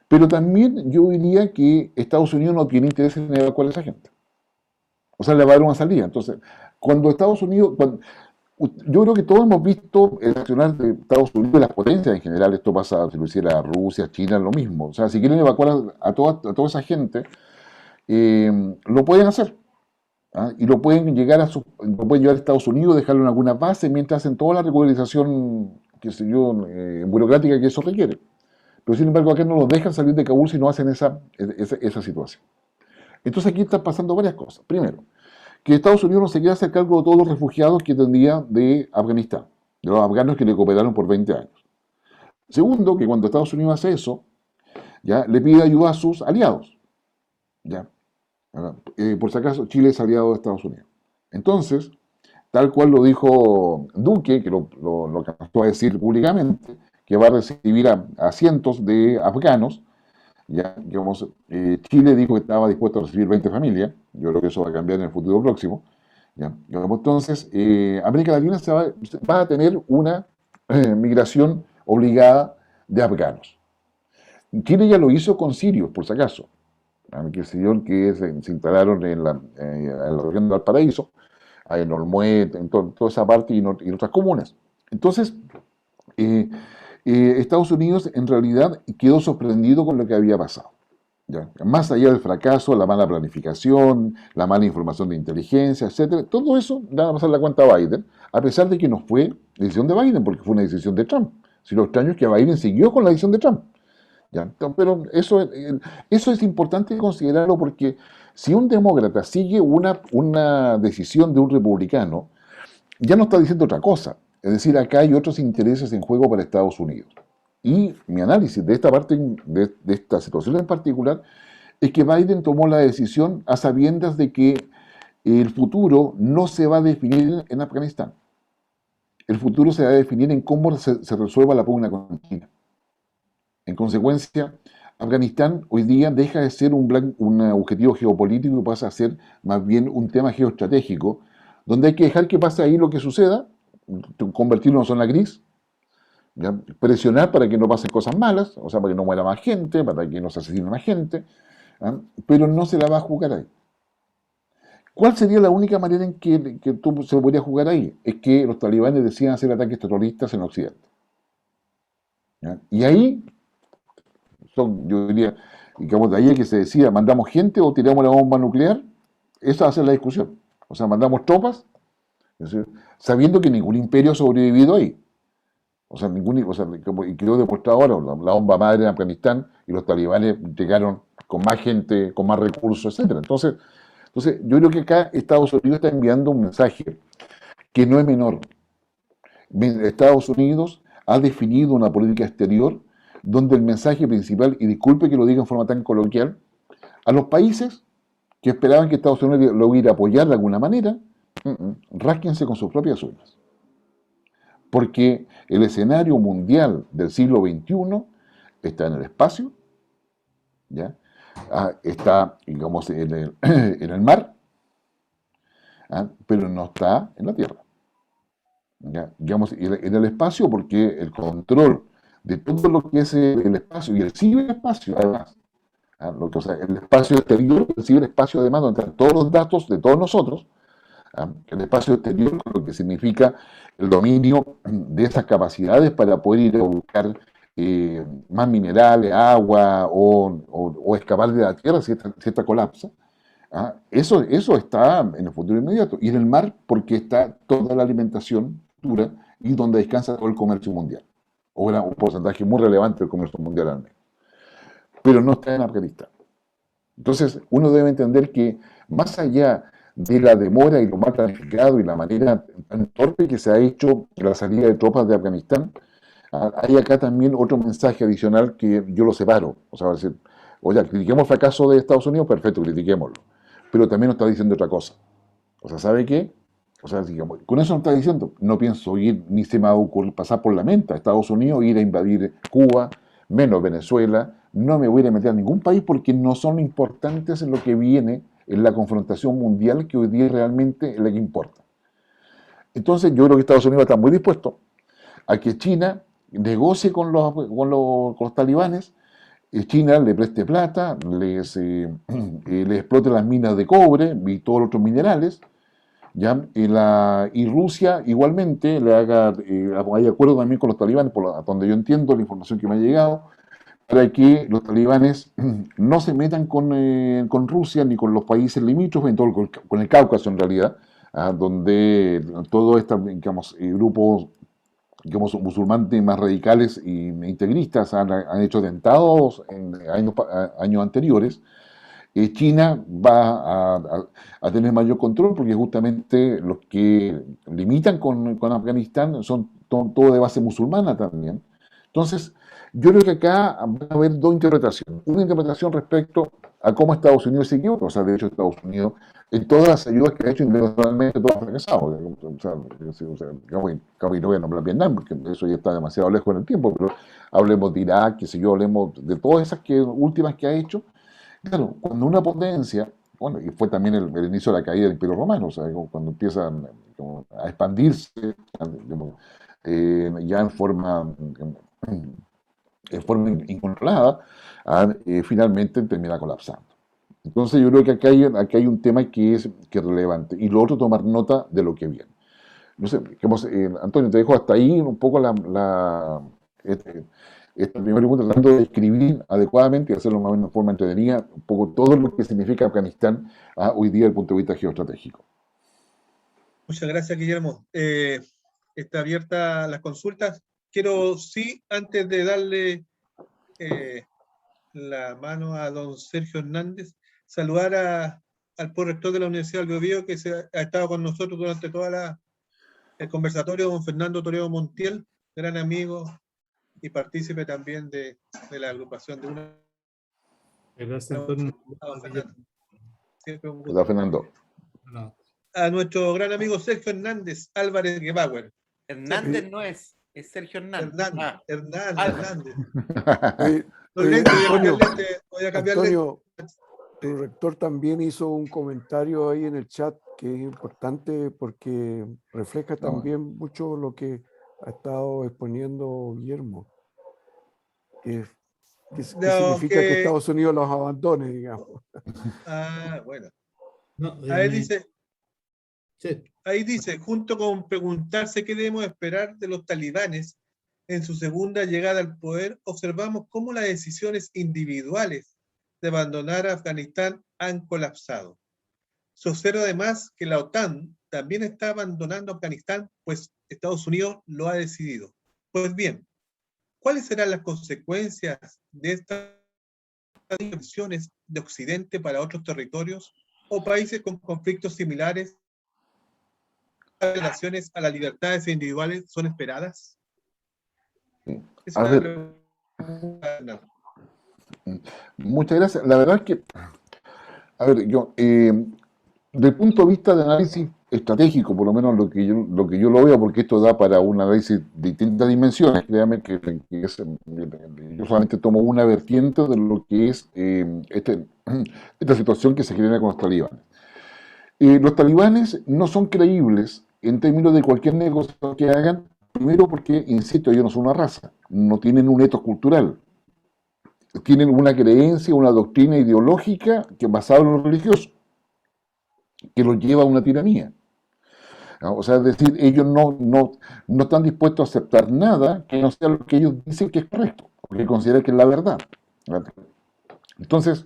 pero también yo diría que Estados Unidos no tiene interés en evacuar a esa gente. O sea, le va a dar una salida. Entonces, cuando Estados Unidos, yo creo que todos hemos visto el accionar de Estados Unidos y las potencias en general. Esto pasa, si lo hiciera Rusia, China, lo mismo. O sea, si quieren evacuar a toda esa gente, lo pueden hacer. Y lo pueden llevar a Estados Unidos, dejarlo en alguna base mientras hacen toda la regularización, qué sé yo, burocrática que eso requiere. Pero sin embargo acá no los dejan salir de Kabul si no hacen esa situación. Entonces aquí están pasando varias cosas. Primero, que Estados Unidos no se quiere hacer cargo de todos los refugiados que tendría de Afganistán, de los afganos que le cooperaron por 20 años. Segundo, que cuando Estados Unidos hace eso, ya le pide ayuda a sus aliados. ¿Ya? Por si acaso, Chile es aliado de Estados Unidos. Entonces, tal cual lo dijo Duque, que lo acabó de decir públicamente, que va a recibir a cientos de afganos, ya, digamos, Chile dijo que estaba dispuesto a recibir 20 familias, yo creo que eso va a cambiar en el futuro próximo, ya, digamos, entonces, América Latina va a tener una migración obligada de afganos. Chile ya lo hizo con sirios, por si acaso, que se instalaron en la región de Valparaíso, en Olmué, en toda esa parte y en otras comunas. Entonces, Estados Unidos en realidad quedó sorprendido con lo que había pasado. ¿Ya? Más allá del fracaso, la mala planificación, la mala información de inteligencia, etc. Todo eso le va a pasar la cuenta a Biden, a pesar de que no fue decisión de Biden, porque fue una decisión de Trump. Si lo extraño es que Biden siguió con la decisión de Trump. ¿Ya? Pero eso es importante considerarlo porque si un demócrata sigue una decisión de un republicano, ya no está diciendo otra cosa. Es decir, acá hay otros intereses en juego para Estados Unidos. Y mi análisis de esta parte, de esta situación en particular, es que Biden tomó la decisión a sabiendas de que el futuro no se va a definir en Afganistán. El futuro se va a definir en cómo se resuelva la pugna con China. En consecuencia, Afganistán hoy día deja de ser un objetivo geopolítico y pasa a ser más bien un tema geoestratégico, donde hay que dejar que pase ahí lo que suceda, convertirlo en zona gris, ¿ya? Presionar para que no pasen cosas malas, o sea, para que no muera más gente, para que no se asesine más gente, ¿ah? Pero no se la va a jugar ahí. ¿Cuál sería la única manera en que se podría jugar ahí? Es que los talibanes decidan hacer ataques terroristas en Occidente. ¿Ya? Y ahí yo diría, digamos, de ahí es que se decida, ¿mandamos gente o tiramos la bomba nuclear? Esa va a ser la discusión. O sea, mandamos tropas, es decir, sabiendo que ningún imperio ha sobrevivido ahí. O sea, y quedó demostrado ahora, la bomba madre en Afganistán y los talibanes llegaron con más gente, con más recursos, etc. Entonces, yo creo que acá Estados Unidos está enviando un mensaje que no es menor. Estados Unidos ha definido una política exterior donde el mensaje principal, y disculpe que lo diga en forma tan coloquial, a los países que esperaban que Estados Unidos lo hubiera a apoyar de alguna manera, rásquense con sus propias uñas. Porque el escenario mundial del siglo XXI está en el espacio, ¿ya? Está, digamos, en el mar, pero no está en la Tierra. ¿Ya? Digamos, en el espacio, porque el control de todo lo que es el espacio y el ciberespacio, además, o sea, el espacio exterior, el ciberespacio, además, donde están todos los datos de todos nosotros, el espacio exterior, lo que significa el dominio de esas capacidades para poder ir a buscar más minerales, agua o escapar de la Tierra si esta colapsa. Eso está en el futuro inmediato. Y en el mar, porque está toda la alimentación dura y donde descansa todo el comercio mundial. O un porcentaje muy relevante del comercio mundial al menos. Pero no está en Afganistán. Entonces, uno debe entender que más allá de la demora y lo mal planificado y la manera tan torpe que se ha hecho la salida de tropas de Afganistán, hay acá también otro mensaje adicional que yo lo separo. O sea, decir, oye, critiquemos el fracaso de Estados Unidos, perfecto, critiquémoslo. Pero también nos está diciendo otra cosa. O sea, ¿sabe qué? O sea, digamos, con eso nos está diciendo, no pienso ir, ni se me va a ocurrir pasar por la mente a Estados Unidos, ir a invadir Cuba, menos Venezuela, no me voy a ir a meter a ningún país porque no son importantes en lo que viene en la confrontación mundial que hoy día realmente es la que importa. Entonces yo creo que Estados Unidos está muy dispuesto a que China negocie con los talibanes, China le preste plata, le explote las minas de cobre y todos los otros minerales, ¿ya? Y Rusia igualmente hay acuerdo también con los talibanes, por donde yo entiendo la información que me ha llegado, para que los talibanes no se metan con Rusia ni con los países limítrofes, con el Cáucaso en realidad, donde todos estos grupos, digamos, musulmanes más radicales e integristas han hecho atentados en años anteriores. China va a tener mayor control porque justamente los que limitan con Afganistán son todo de base musulmana también. Entonces, yo creo que acá va a haber dos interpretaciones. Una interpretación respecto a cómo Estados Unidos se equivoca. O sea, de hecho, Estados Unidos, en todas las ayudas que ha hecho internacionalmente, todo ha fracasado. O sea, no voy a nombrar Vietnam, porque eso ya está demasiado lejos en el tiempo, pero hablemos de Irak, qué sé yo, hablemos de todas esas últimas que ha hecho. Claro, cuando una potencia, bueno, y fue también el inicio de la caída del Imperio Romano, o sea, cuando empiezan a expandirse, ya en forma incontrolada, finalmente termina colapsando. Entonces yo creo que acá hay un tema que es relevante. Y lo otro, tomar nota de lo que viene. No sé, Antonio, te dejo hasta ahí un poco esta primera pregunta, tratando de escribir adecuadamente y hacerlo más o menos de forma entretenida, un poco todo lo que significa Afganistán hoy día desde el punto de vista geoestratégico. Muchas gracias, Guillermo. Está abierta las consultas. Quiero, sí, antes de darle la mano a don Sergio Hernández, saludar al prorector de la Universidad del Biobío, que ha estado con nosotros durante toda el conversatorio, don Fernando Toledo Montiel, gran amigo y partícipe también de la agrupación de una Gracias, Antonio. Siempre un Hola, gusto. Fernando. No. A nuestro gran amigo Sergio Hernández Álvarez Gebauer. Hernández no es Sergio Hernández. Hernández. Oye, Los oye, lentes, Antonio, voy a cambiar lentes. Antonio, tu rector también hizo un comentario ahí en el chat que es importante porque refleja también mucho lo que ha estado exponiendo Guillermo, que significa que Estados Unidos los abandone, digamos. Bueno. No, A ver, dice, sí. ahí dice, junto con preguntarse qué debemos esperar de los talibanes en su segunda llegada al poder, observamos cómo las decisiones individuales de abandonar Afganistán han colapsado. Se observa además que la OTAN también está abandonando Afganistán, pues Estados Unidos lo ha decidido. Pues bien, ¿cuáles serán las consecuencias de estas decisiones de Occidente para otros territorios o países con conflictos similares? ¿Las relaciones a las libertades individuales son esperadas? A ver, muchas gracias. La verdad es que, a ver, yo, desde el punto de vista de análisis estratégico, por lo menos lo que yo lo veo, porque esto da para un análisis de distintas dimensiones, créanme que yo solamente tomo una vertiente de lo que es esta situación que se genera con los talibanes. Los talibanes no son creíbles en términos de cualquier negocio que hagan, primero porque, insisto, ellos no son una raza, no tienen un etos cultural, tienen una creencia, una doctrina ideológica que es basada en lo religioso, que los lleva a una tiranía. O sea, es decir, ellos no están dispuestos a aceptar nada que no sea lo que ellos dicen que es correcto, o que consideran que es la verdad. Entonces,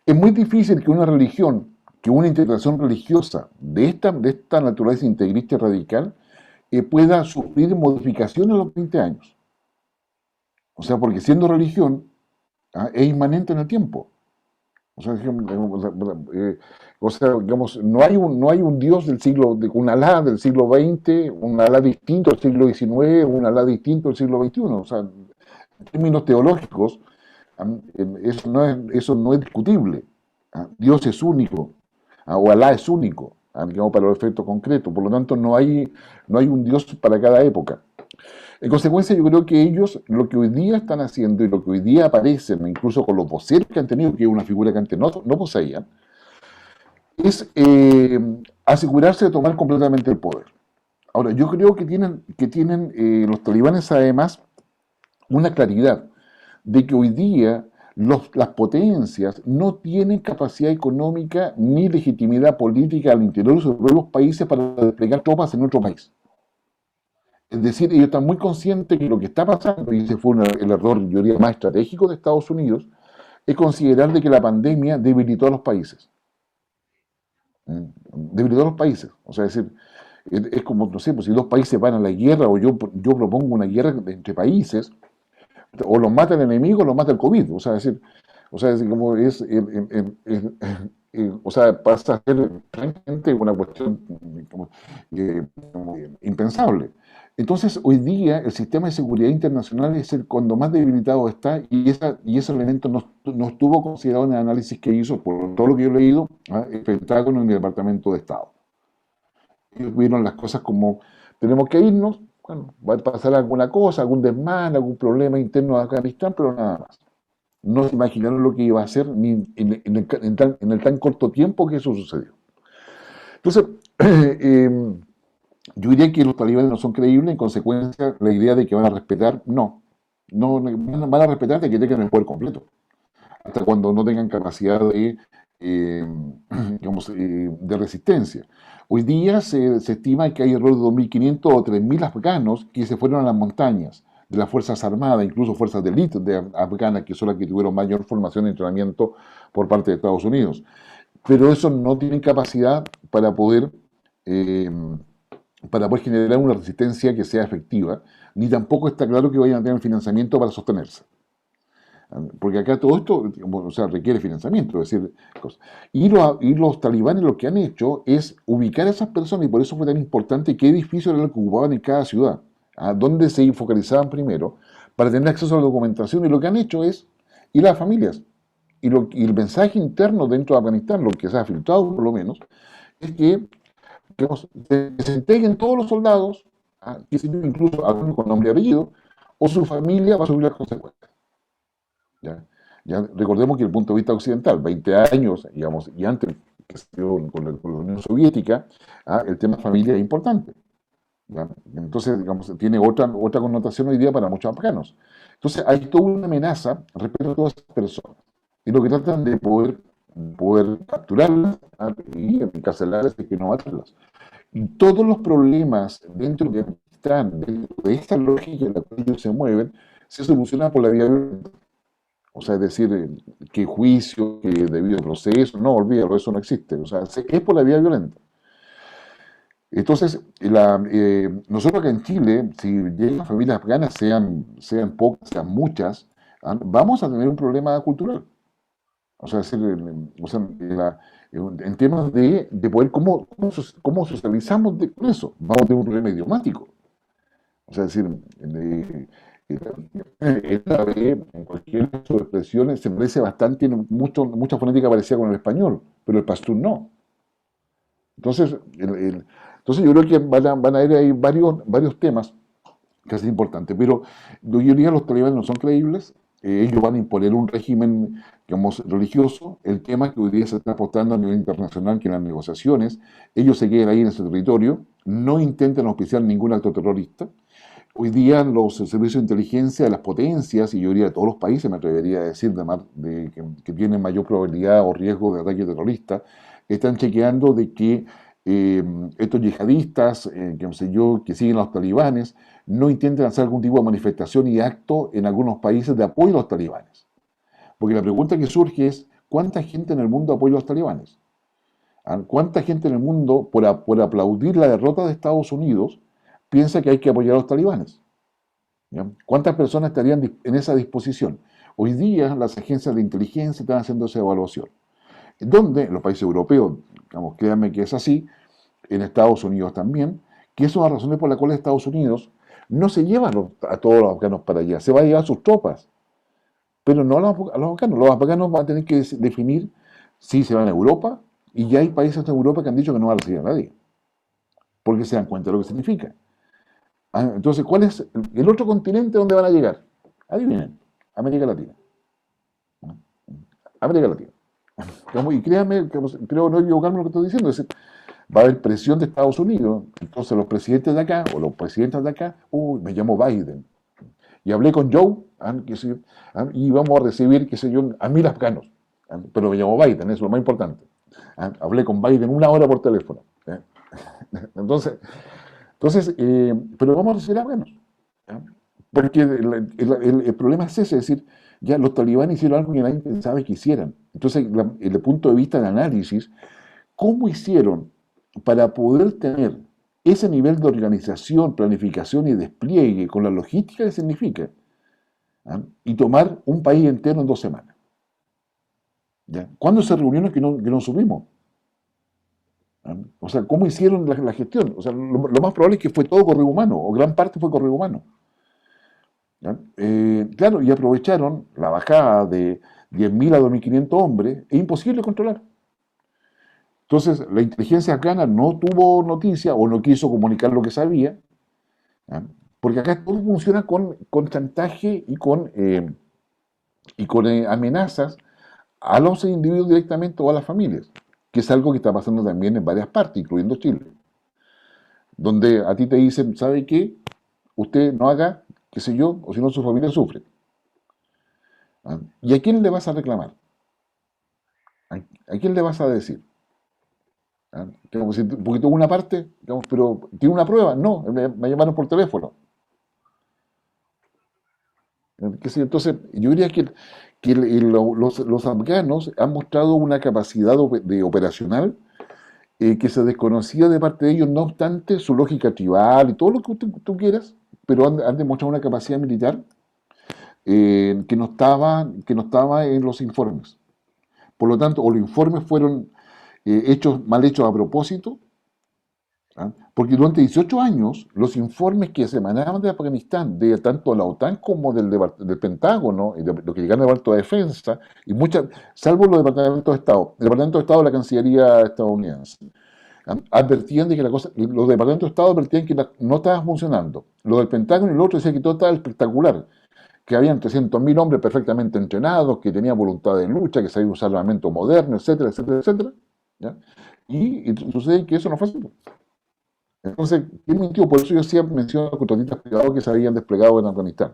es muy difícil que una religión, que una interpretación religiosa de esta naturaleza integrista y radical pueda sufrir modificaciones a los 20 años. O sea, porque siendo religión, es inmanente en el tiempo. O sea, digamos, no hay un Dios del siglo, un Alá del siglo XX, un Alá distinto al siglo XIX, un Alá distinto al siglo XXI. O sea, en términos teológicos, eso no es discutible. Dios es único, o Alá es único, digamos, para los efectos concretos. Por lo tanto, no hay un Dios para cada época. En consecuencia, yo creo que ellos lo que hoy día están haciendo y lo que hoy día aparecen, incluso con los voceros que han tenido, que es una figura que antes no poseían, es asegurarse de tomar completamente el poder. Ahora, yo creo que tienen los talibanes además una claridad de que hoy día las potencias no tienen capacidad económica ni legitimidad política al interior de sus propios países para desplegar tropas en otro país. Es decir, ellos están muy conscientes que lo que está pasando, y ese fue el error, yo diría, más estratégico de Estados Unidos, es considerar de que la pandemia debilitó a los países. Debilitó a los países. O sea, es decir, es como, no sé, pues si dos países van a la guerra o yo propongo una guerra entre países, o los mata el enemigo o los mata el COVID. O sea, es decir, como o sea, pasa a ser francamente una cuestión como impensable. Entonces, hoy día el sistema de seguridad internacional es el cuando más debilitado está y ese elemento no estuvo considerado en el análisis que hizo, por todo lo que yo he leído, el Pentágono y el Departamento de Estado. Ellos vieron las cosas como, tenemos que irnos, bueno, va a pasar alguna cosa, algún desmán, algún problema interno de Afganistán, pero nada más. No se imaginaron lo que iba a hacer ni en el tan corto tiempo que eso sucedió. Entonces, yo diría que los talibanes no son creíbles, en consecuencia, la idea de que van a respetar, no van a respetar de que tengan el poder completo, hasta cuando no tengan capacidad de resistencia. Hoy día se estima que hay alrededor de 2.500 o 3.000 afganos que se fueron a las montañas de las Fuerzas Armadas, incluso fuerzas de élite afganas, que son las que tuvieron mayor formación y entrenamiento por parte de Estados Unidos. Pero eso no tienen capacidad para poder generar una resistencia que sea efectiva, ni tampoco está claro que vayan a tener financiamiento para sostenerse. Porque acá todo esto, o sea, requiere financiamiento, es decir, cosas. Y los talibanes lo que han hecho es ubicar a esas personas, y por eso fue tan importante qué edificio era lo que ocupaban en cada ciudad, a dónde se focalizaban primero, para tener acceso a la documentación, y lo que han hecho es ir a las familias. y el mensaje interno dentro de Afganistán, lo que se ha filtrado por lo menos, es que digamos, se entreguen todos los soldados, qué sé yo, incluso algunos con nombre y apellido, o su familia va a subir las consecuencias. ¿Ya? Ya recordemos que desde el punto de vista occidental, 20 años, digamos, y antes que se dio con la Unión Soviética, el tema familia es importante. ¿Ya? Entonces, digamos, tiene otra connotación hoy día para muchos afganos. Entonces, hay toda una amenaza respecto a todas esas personas. Y lo que tratan de poder capturarlas y encarcelarlas y que no matarlas. Y todos los problemas dentro de Afganistán, dentro de esta lógica en la cual ellos se mueven, se solucionan por la vía violenta. O sea, es decir, que juicio, que debido proceso, no, olvídalo, eso no existe. O sea, es por la vía violenta. Entonces, nosotros acá en Chile, si llegan familias afganas, sean pocas, sean muchas, vamos a tener un problema cultural. O sea, en temas de poder, ¿cómo socializamos con eso? Vamos a tener un problema idiomático. O sea, es decir, el árabe, en cualquier de sus expresiones, se parece bastante, tiene mucha fonética parecida con el español, pero el pastún no. Entonces, entonces yo creo que van a haber ahí varios temas que es importante, pero yo diría que los talibanes no son creíbles, ellos van a imponer un régimen, digamos, religioso. El tema es que hoy día se está apostando a nivel internacional que en las negociaciones ellos se queden ahí en ese territorio, no intenten auspiciar ningún acto terrorista. Hoy día los servicios de inteligencia de las potencias, y yo diría de todos los países, me atrevería a decir, que tienen mayor probabilidad o riesgo de ataque terrorista, están chequeando de que estos yihadistas, que no sé yo, que siguen a los talibanes, no intenten hacer algún tipo de manifestación y acto en algunos países de apoyo a los talibanes. Porque la pregunta que surge es, ¿cuánta gente en el mundo apoya a los talibanes? ¿Cuánta gente en el mundo, por aplaudir la derrota de Estados Unidos, piensa que hay que apoyar a los talibanes? ¿Ya? ¿Cuántas personas estarían en esa disposición? Hoy día las agencias de inteligencia están haciendo esa evaluación. Donde en los países europeos, digamos, créanme que es así, en Estados Unidos también, que es una de las razones por las cuales Estados Unidos no se lleva a todos los afganos para allá, se va a llevar sus tropas, pero no a los afganos. Los afganos van a tener que definir si se van a Europa, y ya hay países de Europa que han dicho que no van a recibir a nadie, porque se dan cuenta de lo que significa. Entonces, ¿cuál es el otro continente donde van a llegar? Adivinen, América Latina. América Latina. Y créanme, creo no equivocarme en lo que estoy diciendo, es decir, va a haber presión de Estados Unidos. Entonces los presidentes de acá, o los presidentes de acá, me llamo Biden, y hablé con Joe, y vamos a recibir, qué sé yo, a 1000 afganos, pero me llamo Biden, eso es lo más importante. Hablé con Biden 1 hora por teléfono. Entonces, pero vamos a recibir afganos. Porque el problema es ese, es decir, ya los talibanes hicieron algo que nadie pensaba que hicieran. Entonces, desde el punto de vista de análisis, ¿cómo hicieron para poder tener ese nivel de organización, planificación y despliegue con la logística que significa, y tomar un país entero en 2 semanas? ¿Ya? ¿Cuándo se reunieron que no supimos? O sea, ¿cómo hicieron la gestión? O sea, lo más probable es que fue todo correo humano, o gran parte fue correo humano. Claro, y aprovecharon la bajada de 10.000 a 2.500 hombres, es imposible controlar. Entonces, la inteligencia afgana no tuvo noticia o no quiso comunicar lo que sabía, ¿ya? Porque acá todo funciona con chantaje y con amenazas a los individuos directamente o a las familias, que es algo que está pasando también en varias partes, incluyendo Chile, donde a ti te dicen, ¿sabe qué? Usted no haga, qué sé yo, o si no su familia sufre. ¿Y a quién le vas a reclamar? ¿A quién le vas a decir? Porque tuvo una parte, digamos, pero ¿tiene una prueba? No, me llamaron por teléfono. Entonces, yo diría que los afganos han mostrado una capacidad de operacional que se desconocía de parte de ellos, no obstante su lógica tribal y todo lo que tú quieras, pero han demostrado una capacidad militar que no estaba en los informes. Por lo tanto, o los informes fueron mal hechos a propósito, ¿ah? Porque durante 18 años, los informes que se emanaban de Afganistán, de tanto la OTAN como del Pentágono, y de lo que llegaron al Departamento de Defensa, y muchas, salvo los departamentos de Estado, el Departamento de Estado de la Cancillería estadounidense, advertían de que los departamentos de Estado advertían que no estaba funcionando. Los del Pentágono y el otro decían que todo estaba espectacular, que habían 300.000 hombres perfectamente entrenados, que tenían voluntad de lucha, que sabían usar armamento moderno, etcétera, etcétera, etcétera. ¿Ya? Y sucede que eso no fue así. Entonces, ¿quién mintió? Por eso yo siempre menciono a los contratistas privados que se habían desplegado en Afganistán.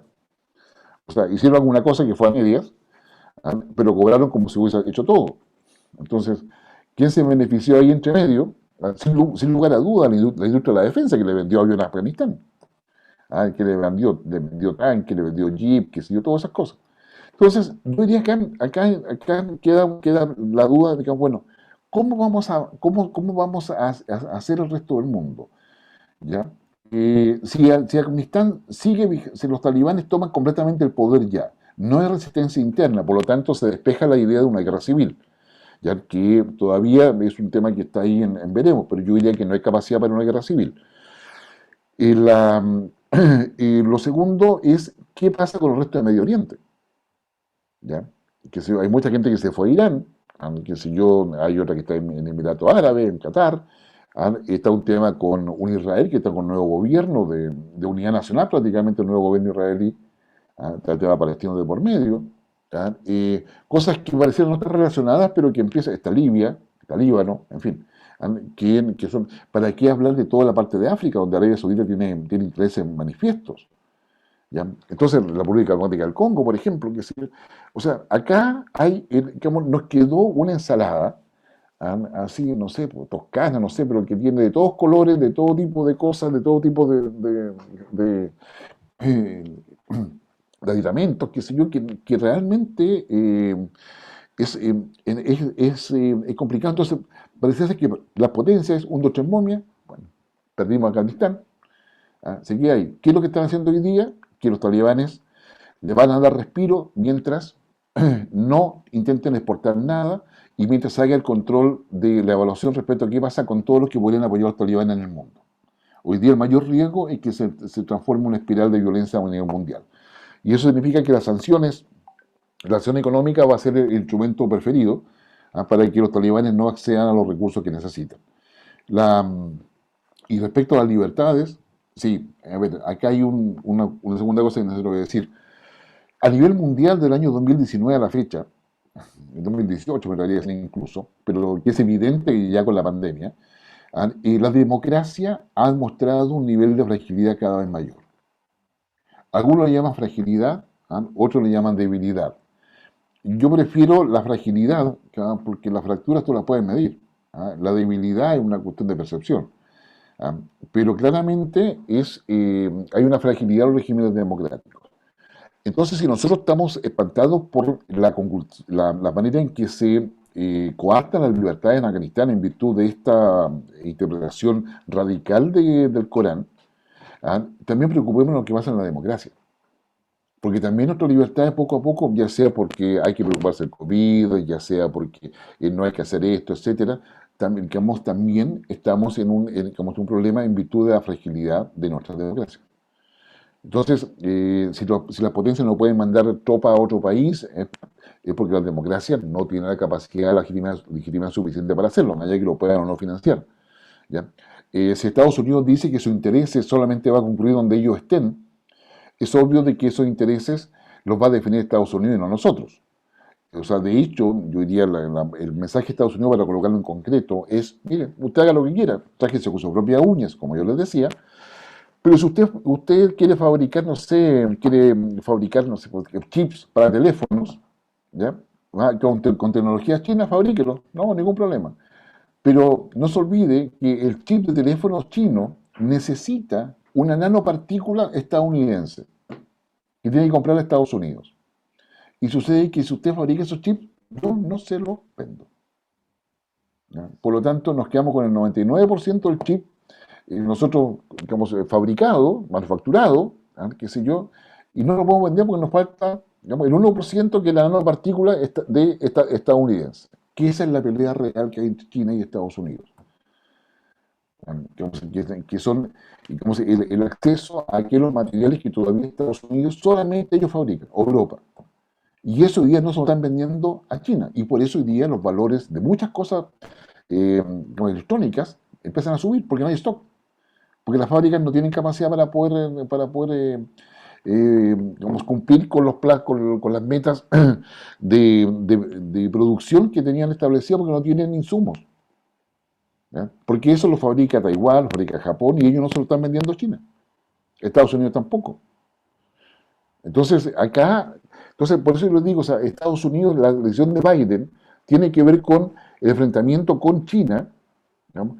O sea, hicieron alguna cosa que fue a medias, pero cobraron como si hubiese hecho todo. Entonces, ¿quién se benefició ahí entre medio? Sin lugar a duda, la industria de la defensa que le vendió aviones a Afganistán. Que le vendió tanque, le vendió jeep, que sé yo, todas esas cosas. Entonces, yo diría que acá queda la duda de que, bueno, ¿cómo vamos a hacer el resto del mundo? ¿Ya? Si Afganistán si los talibanes toman completamente el poder ya, no hay resistencia interna, por lo tanto se despeja la idea de una guerra civil, ya que todavía es un tema que está ahí en veremos, pero yo diría que no hay capacidad para una guerra civil. Y lo segundo es, ¿qué pasa con el resto de Medio Oriente? ¿Ya? Hay mucha gente que se fue a Irán, que si yo, hay otra que está en Emiratos Árabes, en Qatar. Está un tema con un Israel que está con un nuevo gobierno de unidad nacional, prácticamente el nuevo gobierno israelí. Está el tema palestino de por medio. Cosas que parecieron no estar relacionadas, pero que empieza, está Libia, está Líbano, en fin. Que son, ¿para qué hablar de toda la parte de África, donde Arabia Saudita tiene intereses manifiestos? ¿Ya? Entonces, la República Democrática del Congo, por ejemplo, o sea, acá nos quedó una ensalada, así, no sé, toscana, no sé, pero que tiene de todos colores, de todo tipo de cosas, de todo tipo eh, de aditamentos, qué sé yo, que realmente es complicado. Entonces, parece ser que las potencias, un, dos, tres momias, bueno, perdimos Afganistán, seguía ahí. ¿Qué es lo que están haciendo hoy día? Que los talibanes le van a dar respiro mientras no intenten exportar nada y mientras haga el control de la evaluación respecto a qué pasa con todos los que podrían apoyar a los talibanes en el mundo. Hoy día el mayor riesgo es que se transforme en una espiral de violencia a nivel mundial. Y eso significa que la acción económica va a ser el instrumento preferido para que los talibanes no accedan a los recursos que necesitan. Y respecto a las libertades, sí, a ver, acá hay una segunda cosa que necesito decir. A nivel mundial del año 2019 a la fecha, en 2018 me debería decir incluso, pero que es evidente que ya con la pandemia, la democracia ha mostrado un nivel de fragilidad cada vez mayor. Algunos le llaman fragilidad, otros le llaman debilidad. Yo prefiero la fragilidad, porque las fracturas tú las puedes medir. La debilidad es una cuestión de percepción. Pero claramente hay una fragilidad en los regímenes democráticos. Entonces, si nosotros estamos espantados por la manera en que se coartan las libertades en Afganistán en virtud de esta interpretación radical del Corán, también preocupémonos de lo que pasa en la democracia. Porque también nuestras libertades poco a poco, ya sea porque hay que preocuparse del COVID, ya sea porque no hay que hacer esto, etcétera, también estamos en un problema en virtud de la fragilidad de nuestra democracia. Entonces, si las potencias no pueden mandar tropas a otro país, es porque la democracia no tiene la capacidad, la legitimidad suficiente para hacerlo, más allá que lo puedan o no financiar. ¿Ya? Si Estados Unidos dice que sus intereses solamente va a concluir donde ellos estén, es obvio de que esos intereses los va a definir Estados Unidos y no nosotros. O sea, de hecho, yo diría, el mensaje de Estados Unidos, para colocarlo en concreto, es, mire, usted haga lo que quiera, trájese con sus propias uñas, como yo les decía, pero si usted quiere fabricar, no sé, chips para teléfonos, ¿ya? Con tecnologías chinas, fabríquelos, no, ningún problema. Pero no se olvide que el chip de teléfono chino necesita una nanopartícula estadounidense que tiene que comprar a Estados Unidos. Y sucede que si usted fabrica esos chips, yo no se los vendo. ¿Ya? Por lo tanto, nos quedamos con el 99% del chip nosotros, digamos, fabricado, manufacturado, qué sé yo, y no lo podemos vender porque nos falta, digamos, el 1% que es la nanopartícula estadounidense. Que esa es la pelea real que hay entre China y Estados Unidos. que son digamos, el acceso a aquellos materiales que todavía Estados Unidos solamente ellos fabrican, o Europa. Y eso hoy día no se lo están vendiendo a China. Y por eso hoy día los valores de muchas cosas como electrónicas empiezan a subir porque no hay stock. Porque las fábricas no tienen capacidad digamos, cumplir con, con las metas de producción que tenían establecidas porque no tienen insumos. ¿Ya? Porque eso lo fabrica Taiwán, lo fabrica Japón y ellos no se lo están vendiendo a China. Estados Unidos tampoco. Entonces, por eso yo les digo, o sea, Estados Unidos, la decisión de Biden tiene que ver con el enfrentamiento con China, digamos,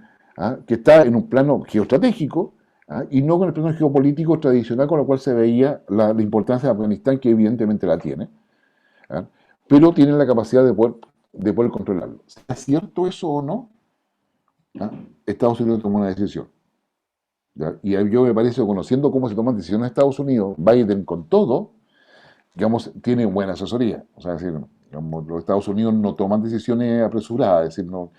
que está en un plano geoestratégico, y no con el plano geopolítico tradicional con el cual se veía la importancia de Afganistán, que evidentemente la tiene, pero tienen la capacidad de poder controlarlo. ¿Es cierto eso o no? Estados Unidos tomó una decisión. ¿Ya? Y yo me parece, conociendo cómo se toman decisiones en Estados Unidos, Biden con todo, digamos, tiene buena asesoría. O sea, es decir, digamos, los Estados Unidos no toman decisiones apresuradas, es decir, no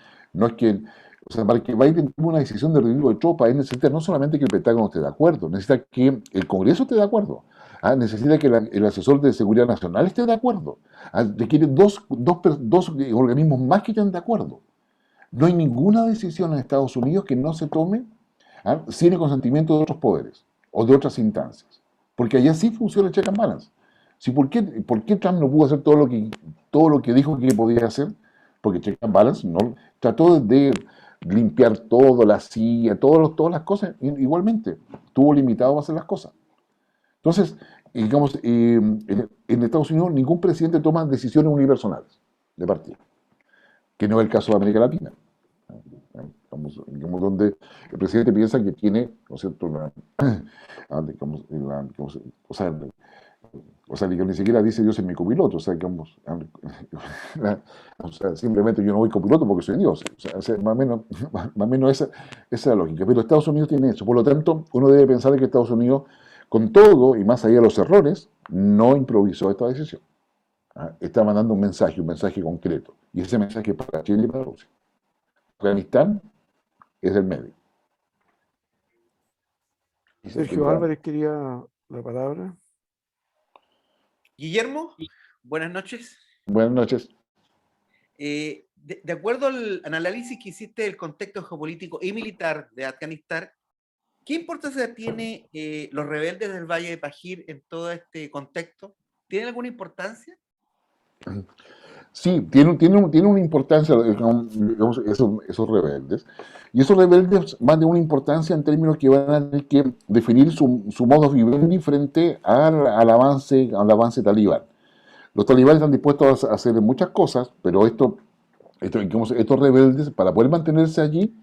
es que, o sea, para que Biden tome una decisión de retiro de tropas, él necesita no solamente que el Pentágono esté de acuerdo, necesita que el Congreso esté de acuerdo, necesita que el asesor de seguridad nacional esté de acuerdo, requiere dos organismos más que estén de acuerdo. No hay ninguna decisión en Estados Unidos que no se tome sin el consentimiento de otros poderes o de otras instancias. Porque allá sí funciona el check and balance. Sí, ¿por qué Trump no pudo hacer todo lo que dijo que podía hacer? Porque check and balance no, trató de limpiar todo, la silla, todas las cosas, igualmente. Estuvo limitado a hacer las cosas. Entonces, digamos, en Estados Unidos ningún presidente toma decisiones unipersonales de partida, que no es el caso de América Latina. Digamos, donde el presidente piensa que tiene, ¿no es cierto?, o sea, ni siquiera dice yo soy mi copiloto, o sea, digamos, o sea, simplemente yo no voy copiloto porque soy Dios, o sea, más o menos esa es la lógica, pero Estados Unidos tiene eso, por lo tanto, uno debe pensar que Estados Unidos, con todo y más allá de los errores, no improvisó esta decisión. Está mandando un mensaje concreto, y ese mensaje es para Chile y para Rusia. Afganistán es el medio. Sergio Álvarez quería la palabra. Guillermo, buenas noches. Buenas noches. De acuerdo al análisis que hiciste del contexto geopolítico y militar de Afganistán, ¿qué importancia tiene los rebeldes del Valle de Pajir en todo este contexto? ¿Tienen alguna importancia? Sí, tiene una importancia, digamos, esos rebeldes. Y esos rebeldes van de una importancia en términos que van a tener que definir su modo vivendi frente al avance talibán. Los talibanes están dispuestos a hacer muchas cosas, pero estos rebeldes, para poder mantenerse allí,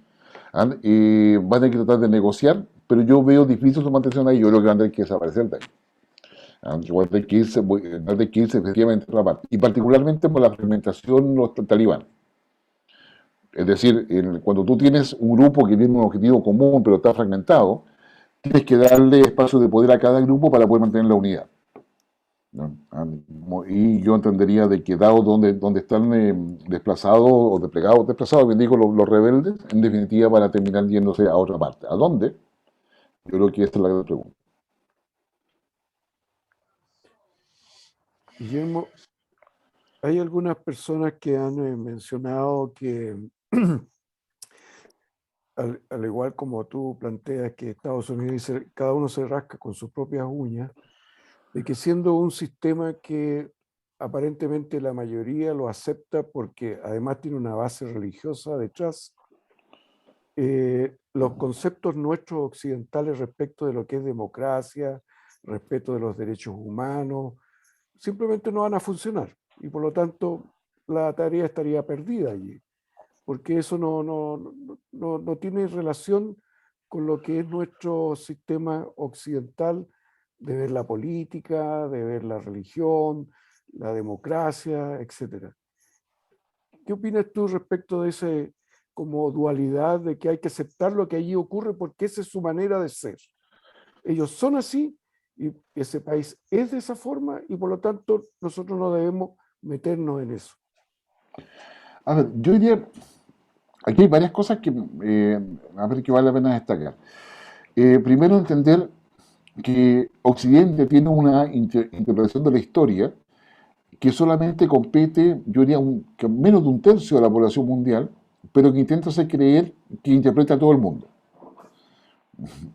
van a tener que tratar de negociar, pero yo veo difícil su mantención ahí. Yo creo que van a tener que desaparecer de ahí. Van a tener que irse efectivamente a otra parte. Y particularmente por la fragmentación los talibán. Es decir, cuando tú tienes un grupo que tiene un objetivo común pero está fragmentado, tienes que darle espacio de poder a cada grupo para poder mantener la unidad, ¿no? Y yo entendería de que dado donde están desplazados o desplazados, bien digo, los rebeldes, en definitiva van a terminar yéndose a otra parte. ¿A dónde? Yo creo que esta es la gran pregunta. Guillermo, hay algunas personas que han mencionado que, al igual como tú planteas que Estados Unidos cada uno se rasca con sus propias uñas, de que siendo un sistema que aparentemente la mayoría lo acepta porque además tiene una base religiosa detrás, los conceptos nuestros occidentales respecto de lo que es democracia, respecto de los derechos humanos, simplemente no van a funcionar y por lo tanto la tarea estaría perdida allí, porque eso no tiene relación con lo que es nuestro sistema occidental de ver la política, de ver la religión, la democracia, etc. ¿Qué opinas tú respecto de ese como dualidad de que hay que aceptar lo que allí ocurre porque esa es su manera de ser? Ellos son así y ese país es de esa forma y por lo tanto nosotros no debemos meternos en eso. A ver, yo diría, aquí hay varias cosas a ver, que vale la pena destacar. Primero, entender que Occidente tiene una interpretación de la historia que solamente compete, yo diría, que menos de un tercio de la población mundial, pero que intenta hacer creer que interpreta a todo el mundo.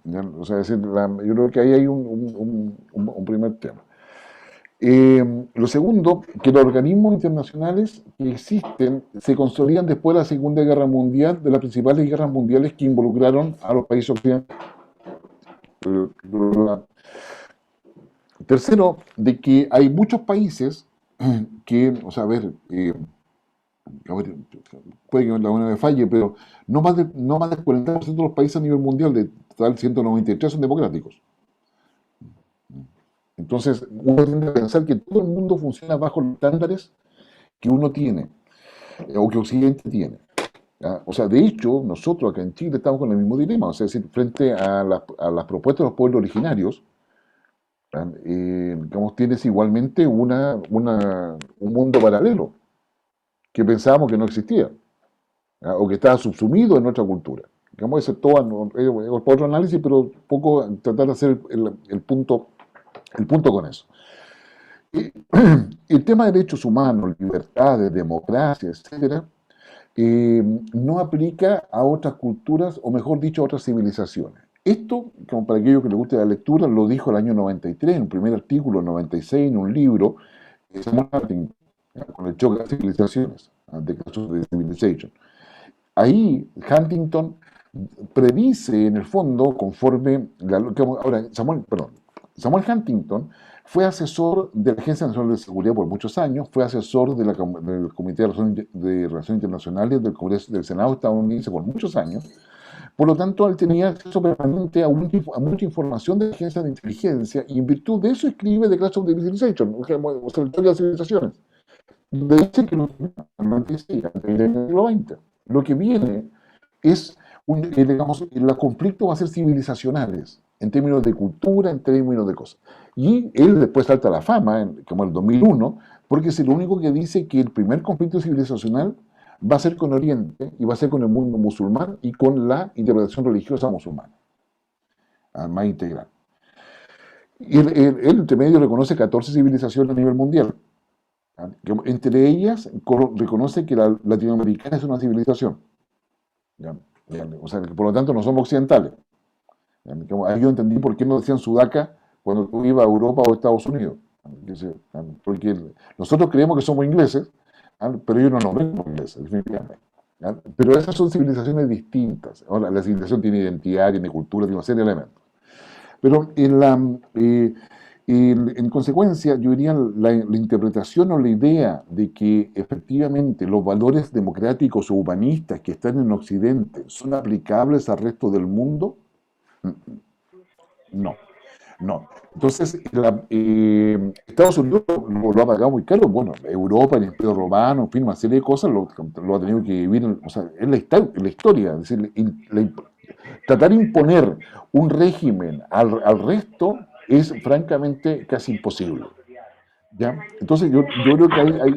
¿Ya? O sea, yo creo que ahí hay un primer tema. Lo segundo, que los organismos internacionales que existen se consolidan después de la Segunda Guerra Mundial, de las principales guerras mundiales que involucraron a los países occidentales. Tercero, de que hay muchos países que, o sea, a ver, puede que la UNE me falle, pero no más del 40% de los países a nivel mundial, de total 193, son democráticos. Entonces, uno tiende a pensar que todo el mundo funciona bajo los estándares que uno tiene, o que Occidente tiene. ¿Ya? O sea, de hecho, nosotros acá en Chile estamos con el mismo dilema, o sea, es decir, frente a las propuestas de los pueblos originarios, digamos, tienes igualmente un mundo paralelo que pensábamos que no existía, ¿ya? O que estaba subsumido en nuestra cultura. Digamos, ese es otro análisis, pero un poco tratar de hacer el punto con eso. El tema de derechos humanos, libertades, democracia, etcétera, no aplica a otras culturas, o mejor dicho, a otras civilizaciones. Esto, como para aquellos que les guste la lectura, lo dijo el año 93, en un primer artículo, 96, en un libro, Samuel Huntington, con el choque de las civilizaciones, The Clash of the Civilization. Ahí Huntington predice, en el fondo, conforme... Ahora, Samuel Huntington fue asesor de la Agencia Nacional de Seguridad por muchos años, fue asesor del Comité de Relaciones Internacionales del Congreso del Senado estadounidense por muchos años. Por lo tanto, él tenía acceso permanente a mucha información de la agencia de inteligencia, y en virtud de eso escribe The Clash of the Civilization, o sea, el choque de las civilizaciones. Le dice que lo que viene es, digamos, el conflicto va a ser civilizacionales, en términos de cultura, en términos de cosas. Y él después salta a la fama, como el 2001, porque es el único que dice que el primer conflicto civilizacional va a ser con Oriente, y va a ser con el mundo musulmán y con la interpretación religiosa musulmana, más integral. Y él entre medio reconoce 14 civilizaciones a nivel mundial. Entre ellas reconoce que la latinoamericana es una civilización. O sea, que por lo tanto no somos occidentales. Ahí yo entendí por qué no decían Sudaca cuando tú ibas a Europa o a Estados Unidos. Porque nosotros creemos que somos ingleses, pero ellos no nos ven como ingleses, definitivamente. Pero esas son civilizaciones distintas. Ahora, la civilización tiene identidad, tiene cultura, tiene una serie de elementos. Pero en consecuencia, yo diría la interpretación o la idea de que efectivamente los valores democráticos o humanistas que están en Occidente son aplicables al resto del mundo, no. Entonces, Estados Unidos lo ha pagado muy caro. Bueno, Europa, el Imperio Romano, en fin, una serie de cosas lo ha tenido que vivir, o sea, en la historia. Es decir, tratar de imponer un régimen al resto es francamente casi imposible. ¿Ya? Entonces yo creo que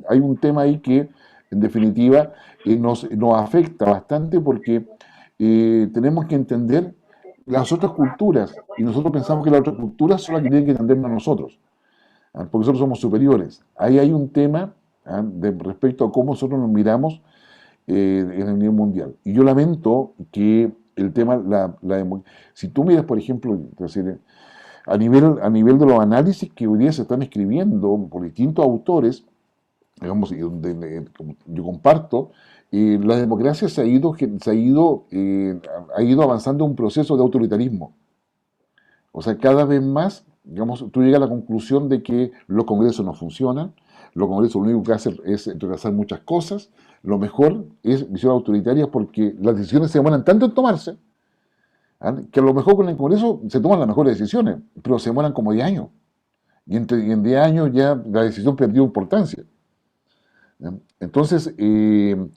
hay un tema ahí que en definitiva nos afecta bastante, porque tenemos que entender las otras culturas, y nosotros pensamos que las otras culturas son las que tienen que entendernos a nosotros, porque nosotros somos superiores. Ahí hay un tema respecto a cómo nosotros nos miramos en el nivel mundial. Y yo lamento que el tema, si tú miras, por ejemplo, es decir, a nivel de los análisis que hoy día se están escribiendo por distintos autores, digamos, y donde yo comparto, la democracia ha ido avanzando en un proceso de autoritarismo. O sea, cada vez más, digamos, tú llegas a la conclusión de que los congresos no funcionan, los congresos lo único que hacen es retrasar muchas cosas, lo mejor es visión autoritaria, porque las decisiones se demoran tanto en tomarse, que a lo mejor con el Congreso se toman las mejores decisiones, pero se demoran como 10 años. Y en 10 años ya la decisión perdió importancia. Entonces, yo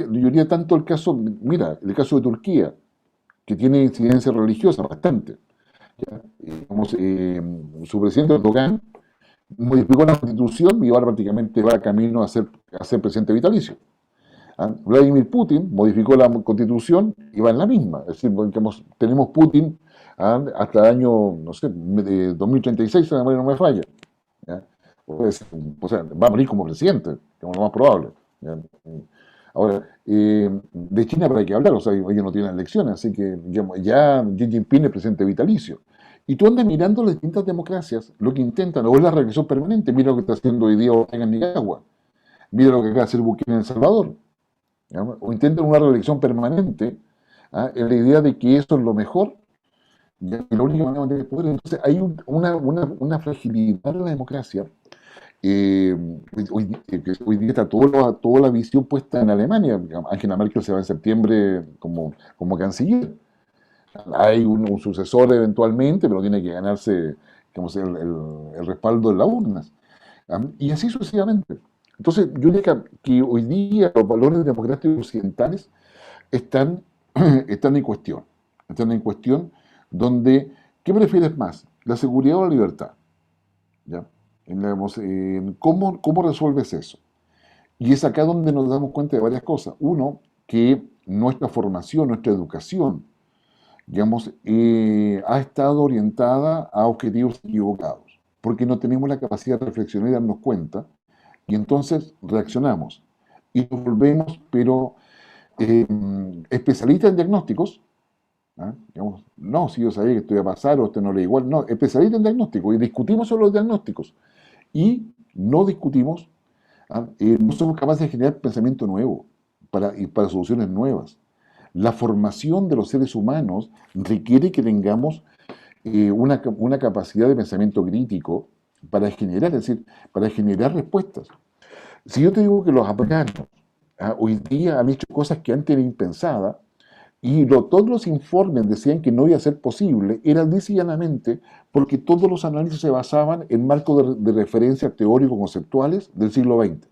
diría tanto el caso de Turquía, que tiene incidencia religiosa bastante. Su presidente Erdogan modificó la constitución y ahora prácticamente va camino a ser presidente vitalicio. Vladimir Putin modificó la constitución y va en la misma. Es decir, tenemos Putin hasta el año, no sé, 2036, si la memoria no me falla. ¿Ya? O sea, va a morir como presidente, como lo más probable. ¿Ya? Ahora, de China para qué hablar, o sea, ellos no tienen elecciones, así que digamos, ya Xi Jinping es presidente vitalicio. Y tú andas mirando las distintas democracias, lo que intentan, o es la regresión permanente, mira lo que está haciendo hoy día Ortega en Nicaragua, mira lo que acaba de hacer Bukele en El Salvador, ¿ya? O intentan una reelección permanente, en la idea de que eso es lo mejor, ¿ya? Y la única manera de mantener el poder. Entonces hay una fragilidad de la democracia. Eh, hoy día está toda la visión puesta en Alemania. Angela Merkel se va en septiembre como canciller. Hay un sucesor eventualmente, pero tiene que ganarse digamos, el respaldo de las urnas. Y así sucesivamente. Entonces, yo diría que hoy día los valores democráticos occidentales están, están en cuestión. Están en cuestión donde, ¿qué prefieres más? ¿La seguridad o la libertad? ¿Ya? ¿Cómo resuelves eso? Y es acá donde nos damos cuenta de varias cosas. Uno, que nuestra formación, nuestra educación, digamos, ha estado orientada a objetivos equivocados, porque no tenemos la capacidad de reflexionar y darnos cuenta, y entonces reaccionamos y nos volvemos, pero especialistas en diagnósticos. Digamos, no, si yo sabía que esto iba a pasar o esto no era igual, no, especialistas en diagnósticos, y discutimos sobre los diagnósticos, y no discutimos, no somos capaces de generar pensamiento nuevo y para soluciones nuevas. La formación de los seres humanos requiere que tengamos una capacidad de pensamiento crítico para generar, es decir, para generar respuestas. Si yo te digo que los afganos hoy día han hecho cosas que antes eran impensadas, y todos los informes decían que no iba a ser posible, era lisa y llanamente porque todos los análisis se basaban en marcos de referencia teórico-conceptuales del siglo XX.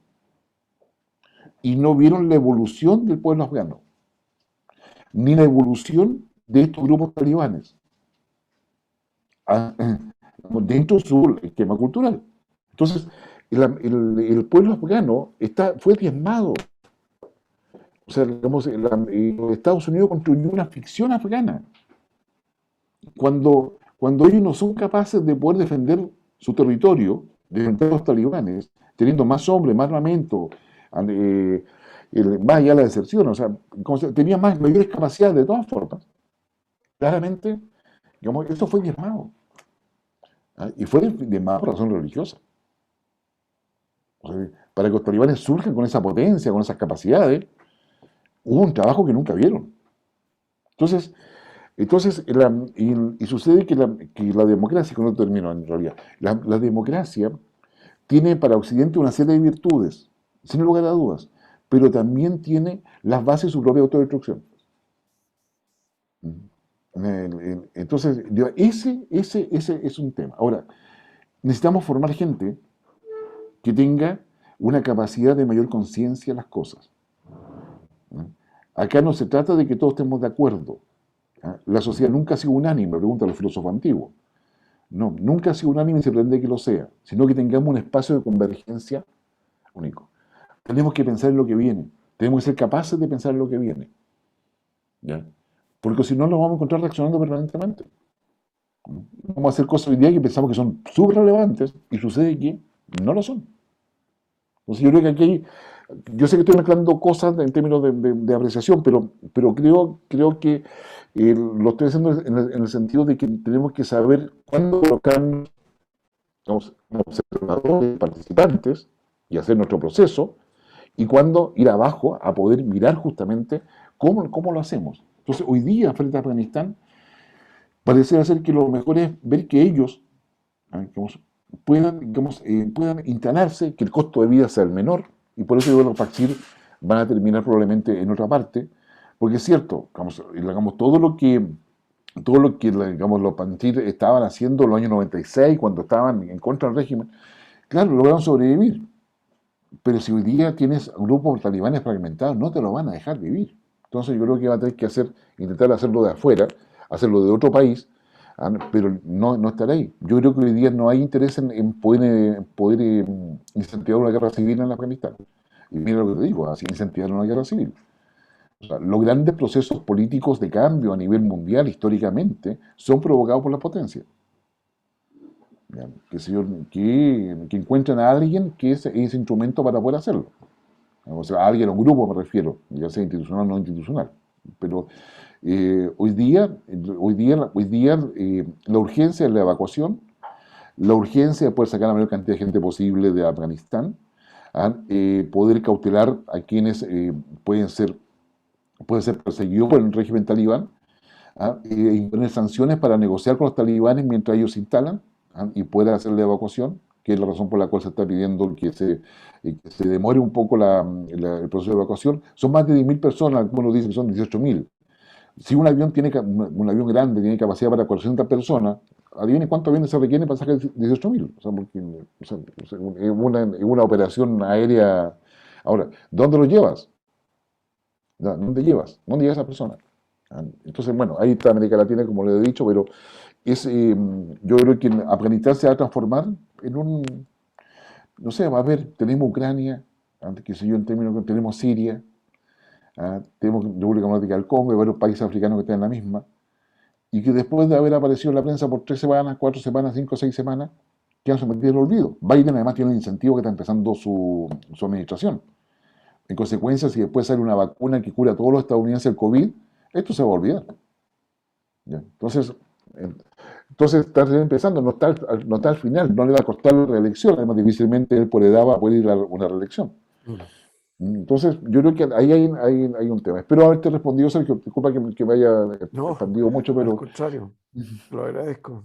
Y no vieron la evolución del pueblo afgano, ni la evolución de estos grupos talibanes dentro de su esquema cultural. Entonces, el pueblo afgano fue diezmado. O sea, digamos, los Estados Unidos construyó una ficción afgana. Cuando ellos no son capaces de poder defender su territorio, defender a los talibanes, teniendo más hombres, más armamento, más allá de la deserción, o sea, tenía mayores capacidades de todas formas. Claramente, digamos, esto fue diezmado. Y fue diezmado por razón religiosa. O sea, para que los talibanes surjan con esa potencia, con esas capacidades, hubo un trabajo que nunca vieron. Entonces sucede que la democracia, con esto termino en realidad, la democracia tiene para Occidente una serie de virtudes, sin lugar a dudas, pero también tiene las bases de su propia autodestrucción. Entonces, ese es un tema. Ahora, necesitamos formar gente que tenga una capacidad de mayor conciencia de las cosas. Acá no se trata de que todos estemos de acuerdo. La sociedad nunca ha sido unánime, preguntan los filósofos antiguos. No, nunca ha sido unánime y se pretende que lo sea, sino que tengamos un espacio de convergencia único. Tenemos que pensar en lo que viene, tenemos que ser capaces de pensar en lo que viene. ¿Ya? Porque si no, nos vamos a encontrar reaccionando permanentemente. Vamos a hacer cosas hoy día que pensamos que son súper relevantes y sucede que no lo son. Entonces yo creo que aquí yo sé que estoy mezclando cosas en términos de apreciación, pero creo que lo estoy haciendo en el sentido de que tenemos que saber cuándo colocarnos como observadores, participantes, y hacer nuestro proceso, y cuándo ir abajo a poder mirar justamente cómo lo hacemos. Entonces, hoy día, frente a Afganistán, parece ser que lo mejor es ver que ellos puedan instalarse, que el costo de vida sea el menor, y por eso los Pakcir van a terminar probablemente en otra parte, porque es cierto, todo lo que los Pakcir estaban haciendo en los años 96, cuando estaban en contra del régimen, claro, lograron sobrevivir, pero si hoy día tienes grupos talibanes fragmentados, no te lo van a dejar vivir. Entonces yo creo que va a tener que intentar hacerlo de afuera, hacerlo de otro país, pero no estar ahí. Yo creo que hoy día no hay interés en poder incentivar una guerra civil en Afganistán. Y mira lo que te digo, así incentivaron la guerra civil. O sea, los grandes procesos políticos de cambio a nivel mundial históricamente son provocados por las potencias. ¿Ya? Que encuentren a alguien que es ese instrumento para poder hacerlo. O sea, a alguien, a un grupo me refiero, ya sea institucional o no institucional. Pero hoy día la urgencia es la evacuación, la urgencia de poder sacar la mayor cantidad de gente posible de Afganistán, poder cautelar a quienes pueden ser perseguidos por el régimen talibán, imponer sanciones para negociar con los talibanes mientras ellos se instalan, y poder hacer la evacuación, que es la razón por la cual se está pidiendo que se demore un poco el proceso de evacuación. Son más de 10.000 personas, algunos dicen que son 18.000. Si un avión grande tiene capacidad para 400 personas, adivinen cuántos aviones se requieren para sacar 18.000. Es una operación aérea. Ahora, ¿dónde lo llevas? ¿Dónde llevas? ¿Dónde llevas a esa persona? Entonces, bueno, ahí está América Latina, como le he dicho, pero yo creo que Afganistán se va a transformar en no sé, va a ver, tenemos Ucrania, antes que sé yo, en términos que tenemos Siria, tenemos República Democrática del Congo y varios países africanos que están en la misma, y que después de haber aparecido en la prensa por 3 semanas, 4 semanas, 5 6 semanas, quedan sometidos al olvido. Biden además tiene el incentivo que está empezando su administración. En consecuencia, si después sale una vacuna que cura a todos los estadounidenses el COVID, esto se va a olvidar. ¿Ya? Entonces está empezando, no está al final, no le va a costar la reelección, además difícilmente él por edad va a poder ir a una reelección. Entonces yo creo que ahí hay un tema. Espero haberte respondido, Sergio, disculpa que me haya No, expandido mucho, al pero... contrario, lo agradezco.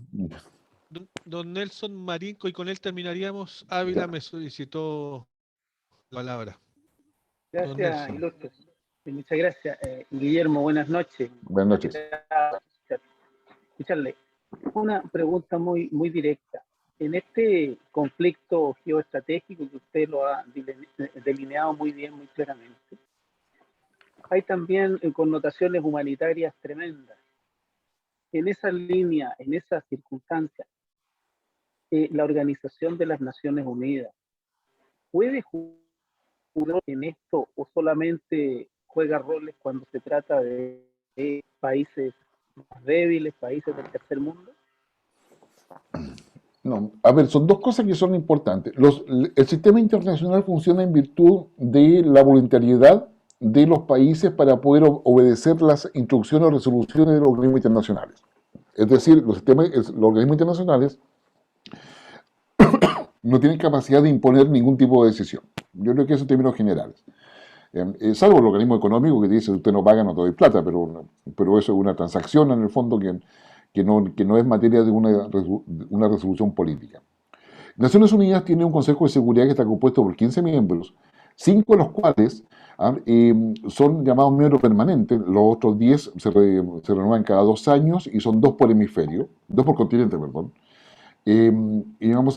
Don Nelson Marinco, y con él terminaríamos. Ávila me solicitó la palabra. Don Gracias, Nelson. ilustre. Muchas gracias. Guillermo, buenas noches. Buenas noches. Escucharle. Una pregunta muy, muy directa. En este conflicto geoestratégico que usted lo ha delineado muy bien, muy claramente, hay también connotaciones humanitarias tremendas. En esa línea, en esas circunstancias, la Organización de las Naciones Unidas puede jugar en esto o solamente juega roles cuando se trata de países más débiles, países del tercer mundo? No, a ver, son dos cosas que son importantes. El sistema internacional funciona en virtud de la voluntariedad de los países para poder obedecer las instrucciones o resoluciones de los organismos internacionales. Es decir, los organismos internacionales no tienen capacidad de imponer ningún tipo de decisión. Yo creo que eso en términos generales. Salvo el organismo económico que dice, usted no paga, no te doy plata, pero eso es una transacción en el fondo que no es materia de una resolución política. Naciones Unidas tiene un Consejo de Seguridad que está compuesto por 15 miembros, 5 de los cuales son llamados miembros permanentes, los otros 10 se renuevan cada 2 años y son 2 por hemisferio, 2 por continente, perdón. Y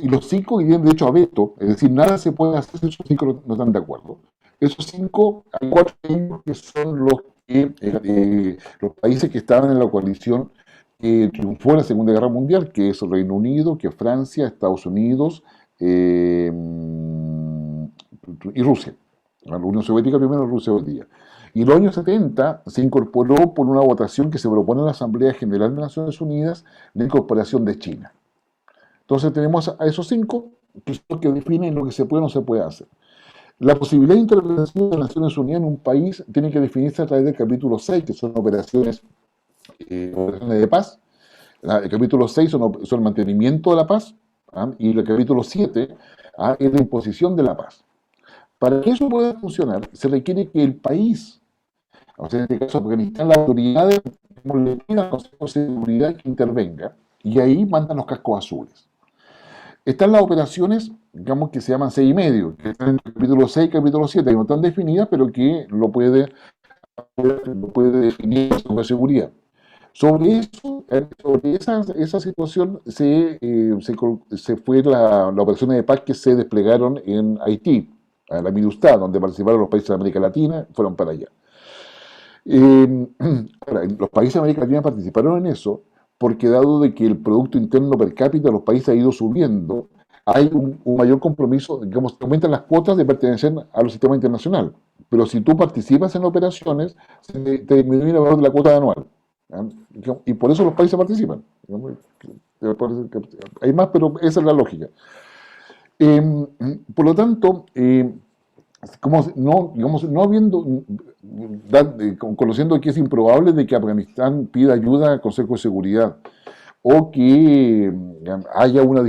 los 5 que tienen derecho a veto, es decir, nada se puede hacer si esos 5 no están de acuerdo. Esos 5, hay 4 que son los países que estaban en la coalición que triunfó en la Segunda Guerra Mundial, que es el Reino Unido, que es Francia, Estados Unidos y Rusia. La Unión Soviética primero, Rusia hoy día. Y en los años 70 se incorporó por una votación que se propone en la Asamblea General de Naciones Unidas la incorporación de China. Entonces tenemos a esos 5 que definen lo que se puede o no se puede hacer. La posibilidad de intervención de Naciones Unidas en un país tiene que definirse a través del capítulo 6, que son operaciones de paz. El capítulo 6 son el mantenimiento de la paz, y el capítulo 7 es la imposición de la paz. Para que eso pueda funcionar, se requiere que el país, o sea, en este caso Afganistán, las autoridades le pidan al Consejo de Seguridad que intervenga, y ahí mandan los cascos azules. Están las operaciones, digamos, que se llaman 6,5, que están en el capítulo 6 y capítulo 7, que no están definidas, pero que lo puede definir el Consejo de Seguridad. Sobre esa situación se fue la operación de paz que se desplegaron en Haití, a la MINUSTAH, donde participaron los países de América Latina, fueron para allá. Ahora, los países de América Latina participaron en eso porque dado de que el Producto Interno per cápita de los países ha ido subiendo, hay un mayor compromiso, digamos, te aumentan las cuotas de pertenecer a los sistemas internacionales. Pero si tú participas en operaciones, te disminuye el valor de la cuota anual. ¿Ya? Y por eso los países participan. Digamos, hay más, pero esa es la lógica. Por lo tanto, como no, digamos, no habiendo, conociendo que es improbable de que Afganistán pida ayuda al Consejo de Seguridad o que haya una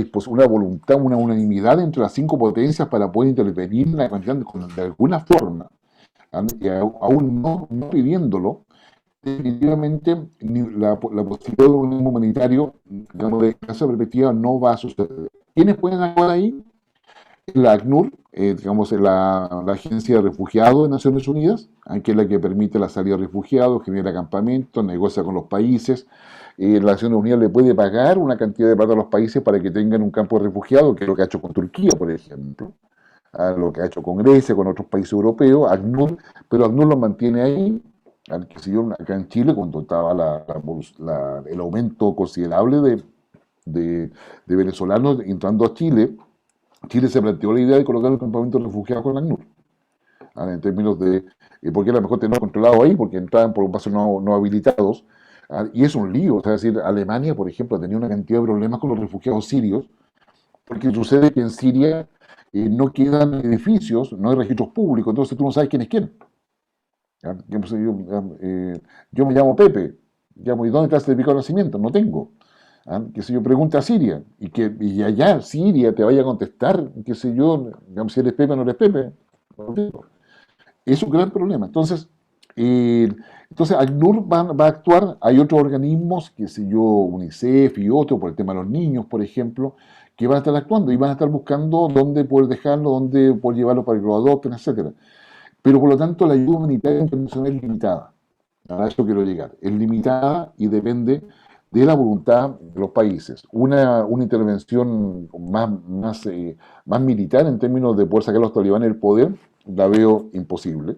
voluntad, una unanimidad entre las 5 potencias para poder intervenir en Afganistán de alguna forma, y aún no pidiéndolo, definitivamente la posibilidad de un humanitario, digamos, de esa perspectiva no va a suceder. ¿Quiénes pueden actuar ahí? La ACNUR, digamos, la Agencia de Refugiados de Naciones Unidas, que es la que permite la salida de refugiados, genera campamentos, negocia con los países. La Naciones Unidas le puede pagar una cantidad de plata a los países para que tengan un campo de refugiados, que es lo que ha hecho con Turquía, por ejemplo, lo que ha hecho con Grecia, con otros países europeos, ACNUR, pero ACNUR lo mantiene ahí. Que si yo, acá en Chile, cuando estaba el aumento considerable de venezolanos entrando a Chile, Chile se planteó la idea de colocar un campamento de refugiados con la ACNUR, en términos de, porque era mejor tenerlo controlado ahí, porque entraban por pasos no habilitados, y es un lío, o sea, es decir, Alemania, por ejemplo, tenía una cantidad de problemas con los refugiados sirios, porque sucede que en Siria no quedan edificios, no hay registros públicos, entonces tú no sabes quién es quién. Yo me llamo Pepe, ¿y dónde está el certificado de nacimiento? No tengo. Que si yo pregunta a Siria, y allá Siria te vaya a contestar, que si yo, digamos, si eres Pepe o no eres Pepe, no tengo. Es un gran problema. Entonces, ACNUR va a actuar, hay otros organismos, que sé yo, UNICEF y otros, por el tema de los niños, por ejemplo, que van a estar actuando y van a estar buscando dónde poder dejarlo, dónde poder llevarlo para que lo adopten, etcétera. Pero por lo tanto la ayuda humanitaria internacional es limitada. A eso quiero llegar. Es limitada y depende de la voluntad de los países. Una intervención más militar en términos de poder sacar a los talibanes del poder, la veo imposible.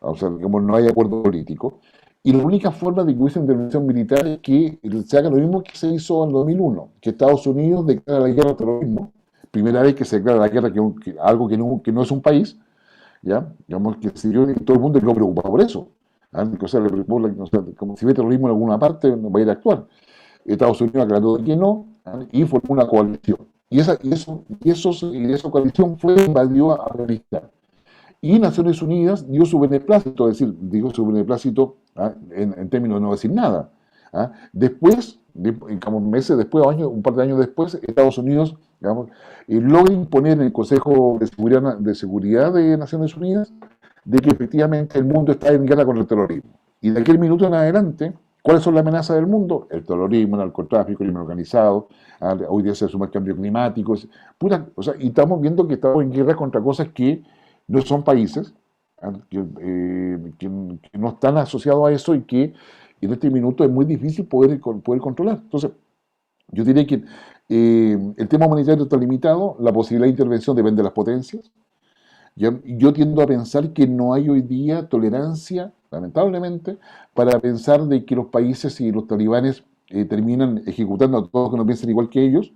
O sea, digamos, no hay acuerdo político. Y la única forma de que hubiese intervención militar es que se haga lo mismo que se hizo en 2001, que Estados Unidos declara la guerra al terrorismo. Primera vez que se declara la guerra algo que no es un país, ¿ya? Digamos que si yo, todo el mundo quedó preocupado por eso. O sea, como si ve terrorismo en alguna parte, no va a ir a actuar. Estados Unidos aclaró que no, y formó una coalición. Y esa coalición invadió a Afganistán. Y Naciones Unidas dio su beneplácito, es decir, dijo su beneplácito en términos de no decir nada. Después, como meses después, un par de años después, Estados Unidos, digamos, logra imponer en el Consejo de Seguridad de Naciones Unidas de que efectivamente el mundo está en guerra con el terrorismo. Y de aquel minuto en adelante, ¿cuáles son las amenazas del mundo? El terrorismo, el narcotráfico, el crimen organizado, hoy día se suma el cambio climático. O sea, y estamos viendo que estamos en guerra contra cosas que no son países, que no están asociados a eso y que en este minuto es muy difícil poder controlar. Entonces, yo diría que el tema humanitario está limitado, la posibilidad de intervención depende de las potencias. Yo tiendo a pensar que no hay hoy día tolerancia, lamentablemente, para pensar de que los países y los talibanes terminan ejecutando a todos que no piensen igual que ellos,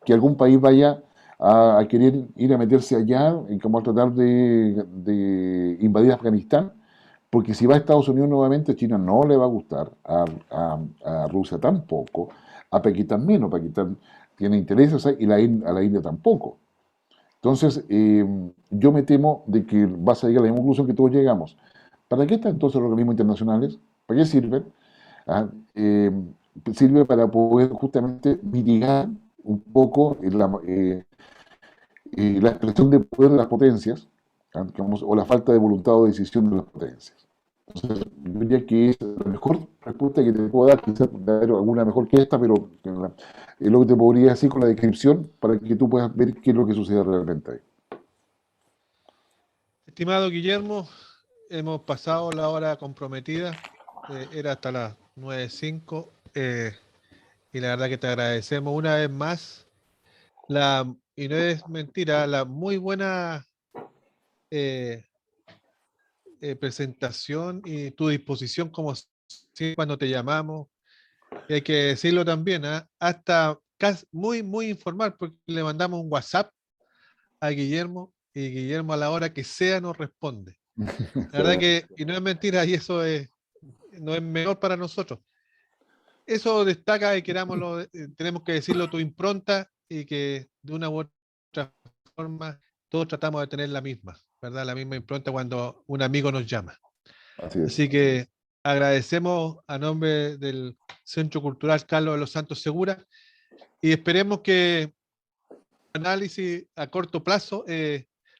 que algún país vaya a querer ir a meterse allá y como a tratar de invadir Afganistán, porque si va a Estados Unidos nuevamente, a China no le va a gustar, a Rusia tampoco, a Pakistán menos, Pakistán tiene intereses ahí, y a la India tampoco. Entonces, yo me temo de que vas a llegar a la misma conclusión que todos llegamos. ¿Para qué están entonces los organismos internacionales? ¿Para qué sirven? Sirve para poder justamente mitigar un poco la expresión de poder de las potencias, digamos, o la falta de voluntad o decisión de las potencias. Entonces, yo diría que es la mejor respuesta que te puedo dar, quizás dar alguna mejor que esta, pero es lo que te podría decir con la descripción para que tú puedas ver qué es lo que sucede realmente ahí. Estimado Guillermo, hemos pasado la hora comprometida, era hasta las 9:05, y la verdad que te agradecemos una vez más, y no es mentira, la muy buena presentación y tu disposición como siempre cuando te llamamos. Y hay que decirlo también, hasta muy, muy informal, porque le mandamos un WhatsApp a Guillermo y Guillermo a la hora que sea nos responde. La verdad que, y no es mentira, y eso no es menor para nosotros. Eso destaca y querámoslo, tenemos que decirlo, tu impronta, y que de una u otra forma todos tratamos de tener la misma, ¿verdad? La misma impronta cuando un amigo nos llama. Así es. Así que agradecemos a nombre del Centro Cultural Carlos de los Santos Segura, y esperemos que el análisis a corto plazo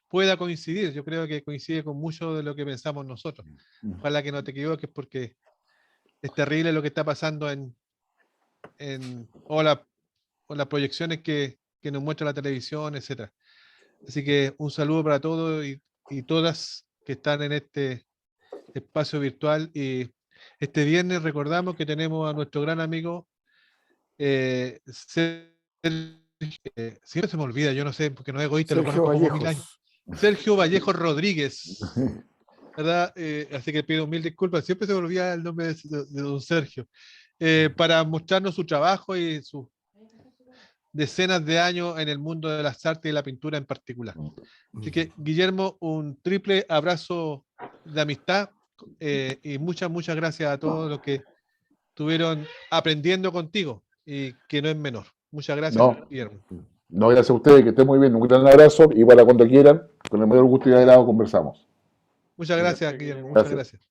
pueda coincidir. Yo creo que coincide con mucho de lo que pensamos nosotros. Ojalá que no te equivoques, porque es terrible lo que está pasando o las proyecciones que nos muestra la televisión, etcétera. Así que un saludo para todos y todas que están en este espacio virtual. Y este viernes recordamos que tenemos a nuestro gran amigo siempre se me olvida, yo no sé, porque no es egoísta, lo Sergio conozco como 1000 años. Vallejos. Sergio Vallejo Rodríguez, ¿verdad? Así que pido mil disculpas, siempre se me olvida el nombre de don Sergio, para mostrarnos su trabajo y sus decenas de años en el mundo de las artes y la pintura en particular. Así que, Guillermo, un triple abrazo de amistad, y muchas gracias a todos los que estuvieron aprendiendo contigo, y que no es menor. Muchas gracias, No, Guillermo. no, gracias a ustedes, que estén muy bien. Un gran abrazo y para cuando quieran, con el mayor gusto y agrado conversamos. Muchas gracias, Guillermo. Muchas Gracias. gracias.